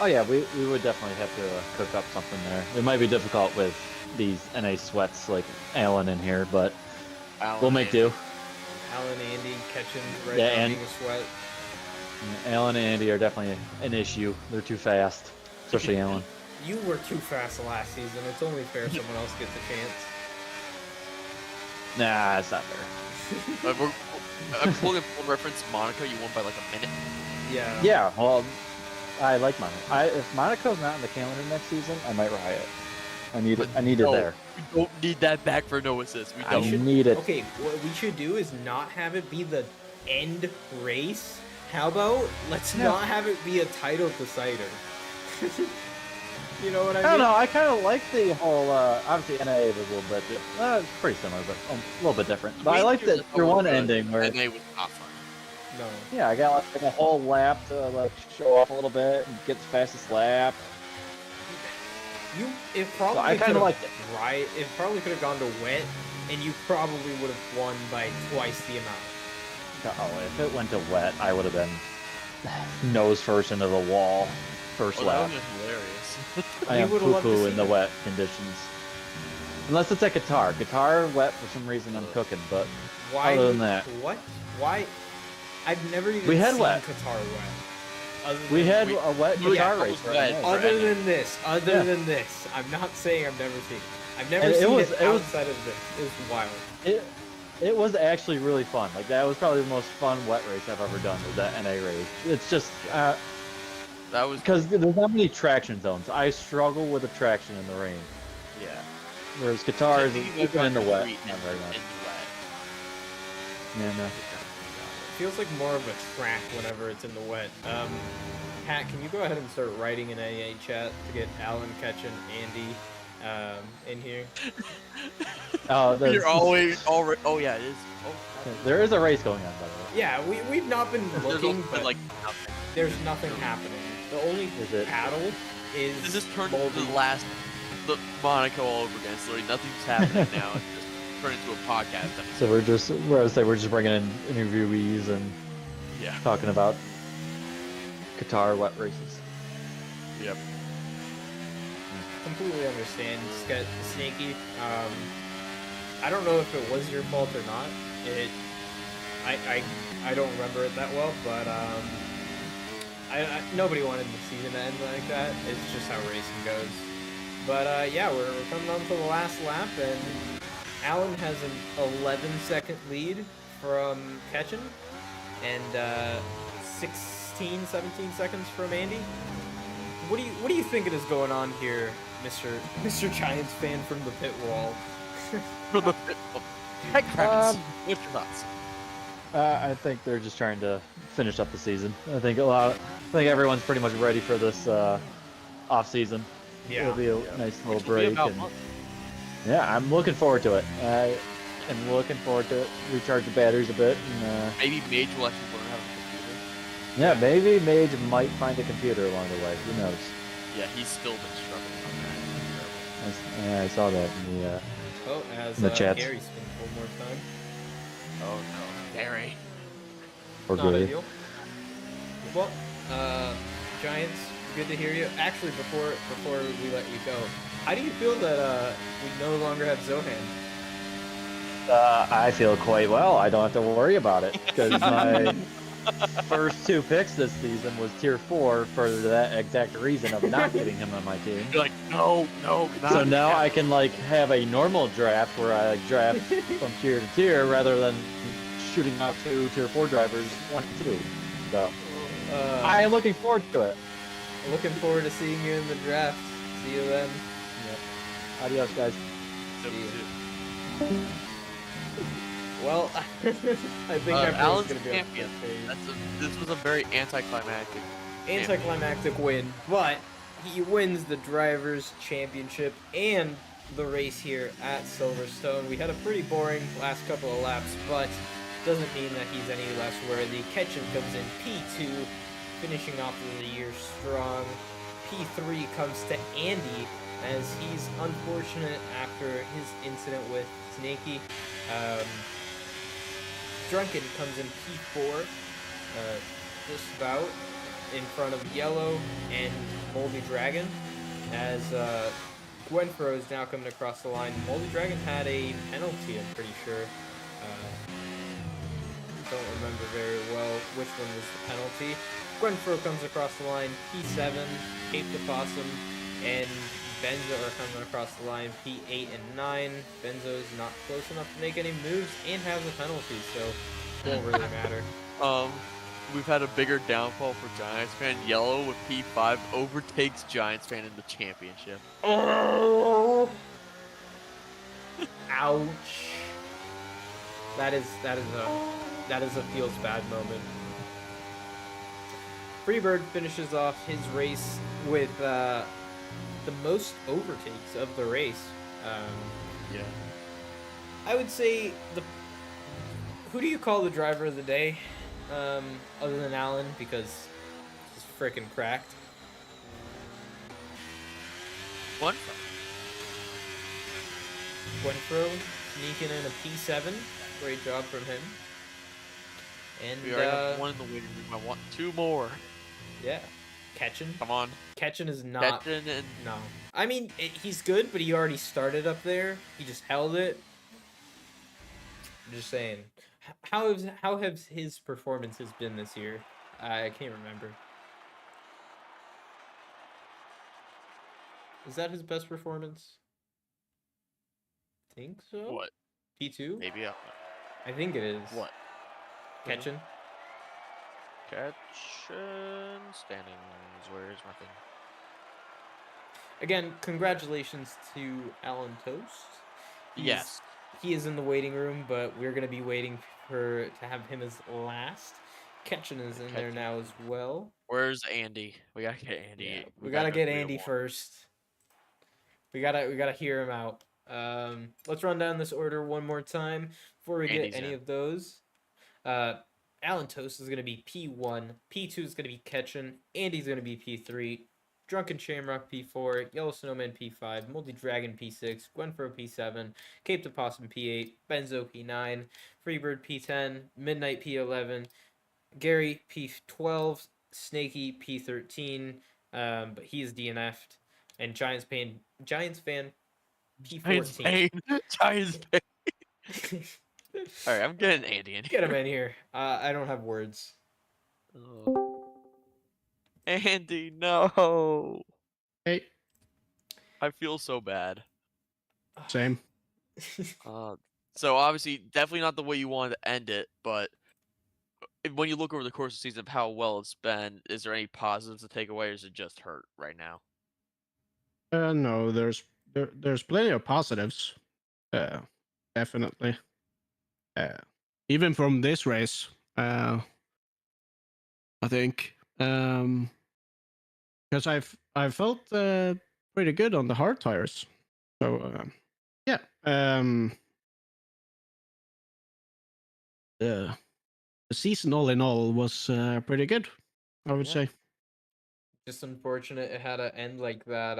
Oh yeah, we would definitely have to cook up something there. It might be difficult with these NA sweats like Alan in here, but Alan we'll make and- do. Alan, Andy catching right Yeah, now and- being a sweat. Alan and Andy are definitely an issue. They're too fast, especially Alan. You were too fast last season. It's only fair someone else gets a chance. Nah, it's not fair. I'm pulling a full reference. Monaco, you won by like a minute. Yeah. Yeah, well, I like Monaco. If Monaco's not in the calendar next season, I might riot. I need it. I need it No, there. We don't need that back for no assist. We I don't. should- need it. Okay, what we should do is not have it be the end race. How about let's Yeah. not have it be a title decider? You know what I I mean? don't know. I kind of like the whole. Obviously, NA was a little bit. It's pretty similar, but a little bit different. But I like the your one ending where. And they was not fun. No. Yeah, I got like a whole lap to like show off a little bit and get the fastest lap. It probably I kinda could've- liked it. Right. It probably could have gone to wet, and you probably would have won by twice the amount. Oh, if it went to wet, I would have been nose first into the wall, first Oh, that lap. would have been hilarious. I We am would've loved to poo-poo see in the that. wet conditions. Unless it's at guitar. Guitar wet for some reason I'm cooking, but Why? Other than that. What? Why? I've never even We had seen wet. Qatar wet. Other we than- had we- a wet yeah, guitar it race. was right wet. now. Other Right. than this, I'm not saying I've never seen it. I've never And it seen was- it it was- outside of this. It was wild. It was actually really fun. Like that was probably the most fun wet race I've ever done. Was that NA race? It's just That was because there's not many traction zones. I struggle with the traction in the rain. yeah. Whereas guitars, I think you even guys in the got wet, street not very much. in the wet. Yeah, no. It feels like more of a track whenever it's in the wet. Pat, can you go ahead and start writing an AA chat to get Alan, Ketchen, Andy in here? Oh, there's- You're always already. Oh yeah, it is. Oh, there is a race going on, by the way. Yeah, we've not been there's looking, also, but like nothing. there's nothing happening. The only Is it- paddle is This just turned into Moldy. the Monaco all over again. So literally nothing's happening now. It's just turned into a podcast. So we're just bringing in interviewees and Yeah. talking about guitar wet races. Yep. completely understand. Just got sneaky. I don't know if it was your fault or not. I don't remember it that well, but nobody wanted the season to end like that. It's just how racing goes. But yeah, we're coming on to the last lap, and Alan has an 11-second lead from Ketchen, and 16, 17 seconds from Andy. what do you thinking is going on here, Mr. Giants fan from the pit wall? For the heck, Travis, Um, what's your thoughts? I think they're just trying to finish up the season. I think everyone's pretty much ready for this off season. It'll be a nice little Which will be break, about and month. yeah, I'm looking forward to it. I am looking forward to it. Recharge the batteries a bit, and Maybe Mage will actually learn how to computer. yeah, maybe Mage might find a computer along the way. Who knows? Yeah, he's still been struggling on that. Yeah, I saw that in the Oh, as in the chat. Gary spins one more time. Oh no, Gary. Or Not Gary. ideal. Well, Giants, good to hear you. Actually, before we let you go, how do you feel that we no longer have Zohan? I feel quite well. I don't have to worry about it because my first 2 picks this season was tier 4 for that exact reason of not getting him on my team. You're like, no, So now I can like have a normal draft where I like draft from tier to tier rather than shooting out 2 tier 4 drivers 1 and 2. So I am looking forward to it. Looking forward to seeing you in the draft. See you then. Adios, guys. See you. Well, I think everyone's Alan's gonna be on the champion. same page. This was a very anticlimactic. Anticlimactic win, but he wins the Drivers' Championship and the race here at Silverstone. We had a pretty boring last couple of laps, but doesn't mean that he's any less worthy. Ketchum comes in P2, finishing off the year strong. P3 comes to Andy, as he's unfortunate after his incident with Snakey. Drunken comes in P4, just about in front of Yellow and Moldy Dragon, as Gwenfro is now coming across the line. Moldy Dragon had a penalty, I'm pretty sure. Don't remember very well which one was the penalty. Gwenfro comes across the line, P7, Cape the Possum, and Benzo are coming across the line, P8 and 9. Benzo's not close enough to make any moves and have the penalty, so it won't really matter. We've had a bigger downfall for Giants fan. Yellow with P5 overtakes Giants fan in the championship. Oh! Ouch. That is a feels bad moment. Freebird finishes off his race with the most overtakes of the race. Yeah. I would say who do you call the driver of the day, other than Alan, because he's freaking cracked. One. Gwenfro sneaking in a P7. Great job from him. And We already have 1 in the waiting room. I want 2 more. yeah, Ketchin. Come on. Ketchin is not. Ketchin and No, I mean he's good, but he already started up there. He just held it. I'm just saying. How have his performances been this year? I can't remember. Is that his best performance? Think so. what? P2? Maybe I think it is. what? Ketchin? Ketchin standings. Where is my thing? Again, congratulations to Alan Toast. Yes. He is in the waiting room, but we're gonna be waiting to have him as last. Ketchin is in there Ketchin. now as well. Where's Andy? We gotta get Andy. Yeah, we gotta gotta go get 3 to Andy 1. first. We gotta hear him out. Let's run down this order one more time before we Andy's get any in. of those. Alan Toast is gonna be P1. P2 is gonna be Ketchin. Andy's gonna be P3. Drunken Shamrock P4, Yellow Snowman P5, Multi Dragon P6, Gwenfro P7, Cape the Possum P8, Benzo P9, Freebird P10, Midnight P11, Gary P12, Snakey P13, but he is DNF'd, and Giants fan Giants P14. Pain. Giants Pain. Alright, I'm getting Andy in here. Get him in here. I don't have words. Andy, no. Hey, I feel so bad. same. So obviously, definitely not the way you wanted to end it, but when you look over the course of the season of how well it's been, is there any positives to take away, or is it just hurt right now? No, there's plenty of positives. Uh, Definitely. Uh, Even from this race, I think because I felt pretty good on the hard tires. So yeah, the season all in all was pretty good, I would Yeah. say. Just unfortunate it had to end like that.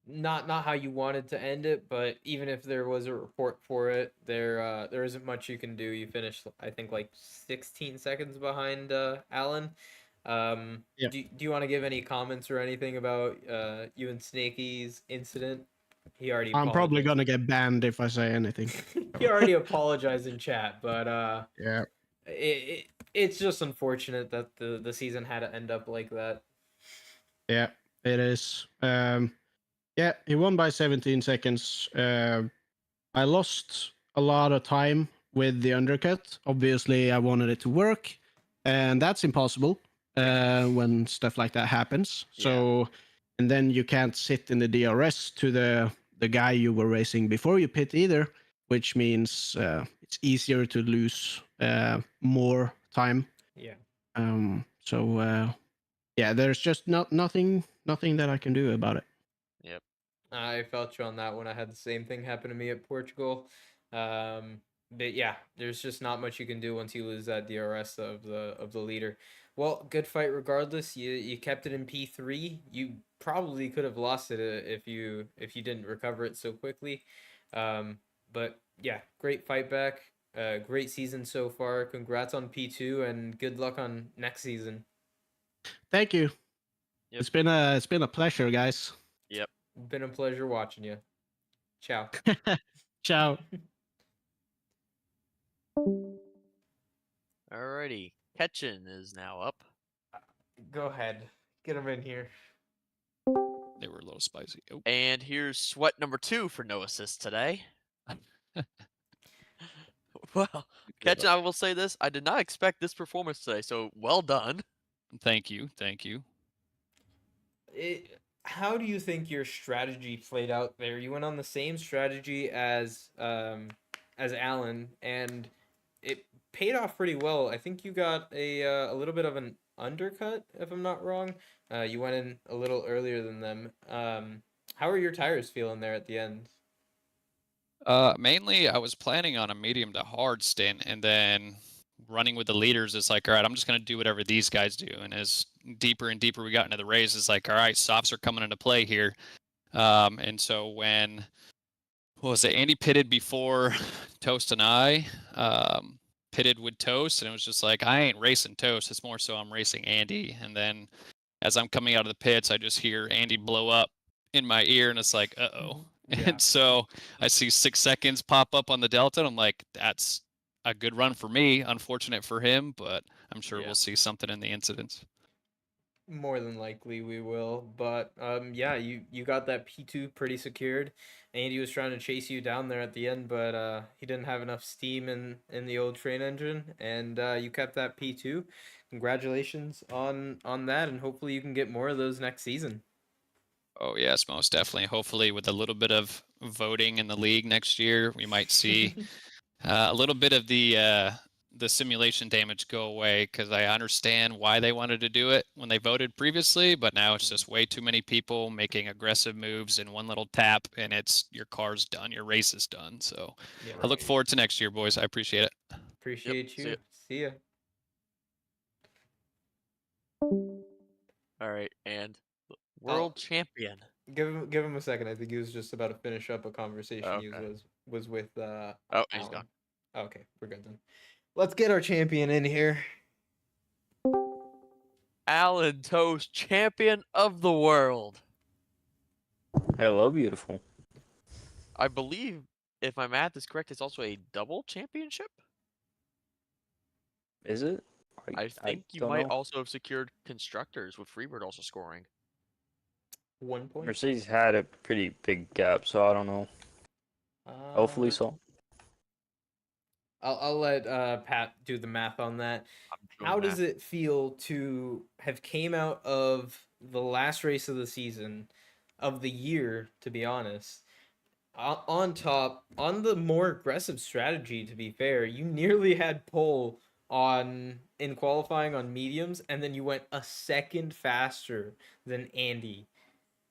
Not how you wanted to end it, but even if there was a report for it, there isn't much you can do. You finished, I think, like 16 seconds behind Alan. Yeah. Do you want to give any comments or anything about you and Snakey's incident? He already I'm probably apologized. gonna get banned if I say anything. He already apologized in chat, but Yeah. it's just unfortunate that the season had to end up like that. Yeah, it is. Yeah, he won by 17 seconds. I lost a lot of time with the undercut. Obviously, I wanted it to work, and that's impossible when stuff like that happens. Yeah. So, and then you can't sit in the DRS to the guy you were racing before you pit either, which means it's easier to lose more time. Yeah. So yeah, there's just nothing that I can do about it. Yep. I felt you on that one. I had the same thing happen to me at Portugal. But yeah, there's just not much you can do once you lose that DRS of the leader. Well, good fight regardless. You kept it in P3. You probably could have lost it if you didn't recover it so quickly. But yeah, great fight back. Great season so far. Congrats on P2 and good luck on next season. Thank you. Yep. It's been a pleasure, guys. Yep. Been a pleasure watching you. Ciao. Ciao. Alrighty. Ketchin is now up. Go ahead. Get him in here. They were a little spicy. Oh, And here's sweat number 2 for no assist today. Well, Ketchin, I will say this. I did not expect this performance today, so well done. thank you, thank you. How do you think your strategy played out there? You went on the same strategy as Alan, and it paid off pretty well. I think you got a little bit of an undercut, if I'm not wrong. You went in a little earlier than them. How are your tires feeling there at the end? Mainly, I was planning on a medium to hard stint, and then running with the leaders. It's like, all right, I'm just gonna do whatever these guys do. And as deeper and deeper we got into the race, it's like, all right, softs are coming into play here. And so when what was it? Andy pitted before Toast and I pitted with Toast, and it was just like, I ain't racing Toast. It's more so I'm racing Andy. And then as I'm coming out of the pits, I just hear Andy blow up in my ear, and it's like, uh-oh. Yeah. And so I see 6 seconds pop up on the Delta, and I'm like, that's a good run for me. Unfortunate for him, but I'm sure Yeah. we'll see something in the incidents. More than likely we will, but yeah, you got that P2 pretty secured. Andy was trying to chase you down there at the end, but he didn't have enough steam in the old train engine, and you kept that P2. Congratulations on that, and hopefully you can get more of those next season. Oh yes, most definitely. Hopefully, with a little bit of voting in the league next year, we might see a little bit of the simulation damage go away, because I understand why they wanted to do it when they voted previously, but now it's just way too many people making aggressive moves in one little tap, and it's your car's done, your race is done. So Yeah, I look forward to next year, boys. I appreciate it. appreciate see you. ya. See ya. All right, and world champion. Give him a second. I think he was just about to finish up a conversation he Okay. was with Oh, he's Alan. gone. Okay, we're good then. Let's get our champion in here. Alan Toast, champion of the world. Hello, beautiful. I believe, if my math is correct, it's also a double championship. Is it? I think you don't might know. also have secured constructors, with Freebird also scoring. 1 point. Mercedes had a pretty big gap, so I don't know. Hopefully Uh, so. I'll let Pat do the math on that. I'm doing How does that. it feel to have came out of the last race of the season, of the year, to be honest, on top, on the more aggressive strategy? To be fair, you nearly had pole on in qualifying on mediums, and then you went a second faster than Andy,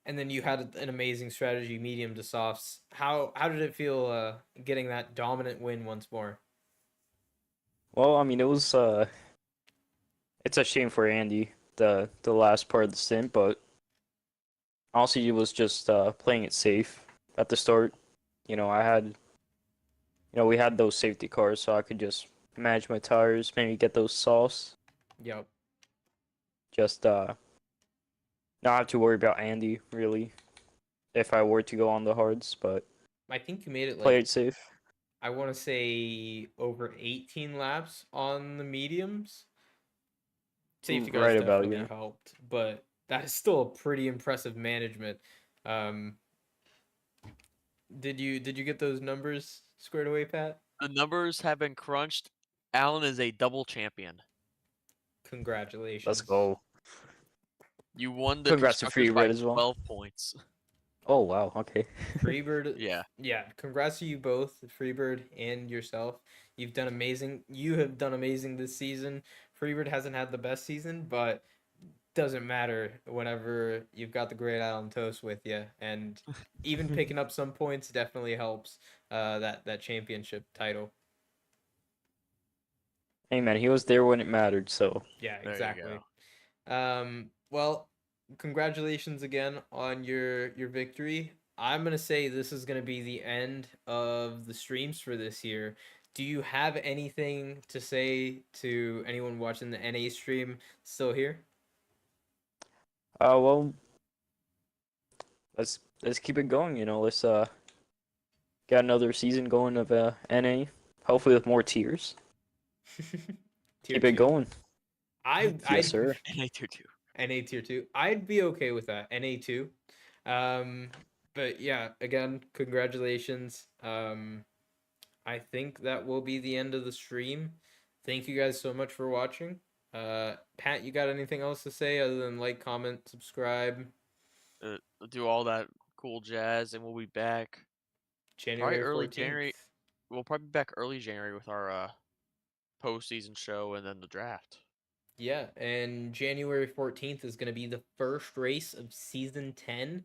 and then you had an amazing strategy medium to softs. How did it feel getting that dominant win once more? Well, I mean, it was it's a shame for Andy the last part of the stint, but honestly, he was just playing it safe at the start. We had those safety cars, so I could just manage my tires, maybe get those softs, Yep. just not have to worry about Andy really if I were to go on the hards, but I think you made it play like, it safe. I want to say over 18 laps on the mediums. Safety cars Right about, definitely yeah. helped, but that is still a pretty impressive management. Um, did you get those numbers squared away, Pat? The numbers have been crunched. Allen is a double champion. Let's Congratulations. go. You won the Congrats to constructors by Freebird as well. 12 points. Oh wow, okay. Freebird, Yeah. yeah, congrats to you both, Freebird and yourself. You've done amazing. You have done amazing this season. Freebird hasn't had the best season, but doesn't matter whenever you've got the Great Island Toast with you, and even picking up some points definitely helps that championship title. Hey man, he was there when it mattered, so Yeah, There you exactly. go. Well, congratulations again on your victory. I'm gonna say this is gonna be the end of the streams for this year. Do you have anything to say to anyone watching the NA stream still here? well, let's keep it going, let's get another season going of NA, hopefully with more tiers. Tier Keep it 2. going. I Yes, sir. NA tier 2. NA tier 2. I'd be okay with that. NA 2. But yeah, again, congratulations. I think that will be the end of the stream. Thank you guys so much for watching. Pat, you got anything else to say other than like, comment, subscribe? Do all that cool jazz, and we'll be back. January early 14th. January. We'll probably be back early January with our postseason show and then the draft. Yeah, and January 14th is going to be the first race of season 10.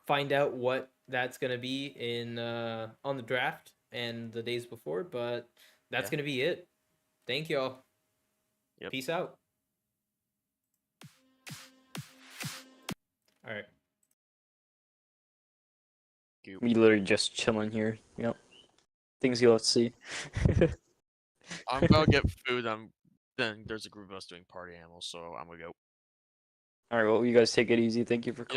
Find out what that's going to be in on the draft and the days before, but that's Yeah. going to be it. Thank y'all. Yep. Peace out. All right. Me literally just chilling here. Yep. Things you'll have to see. I'm gonna get food. Then there's a group of us doing party animals, so I'm gonna go. All right, well, you guys take it easy. Thank you for Yep. calling.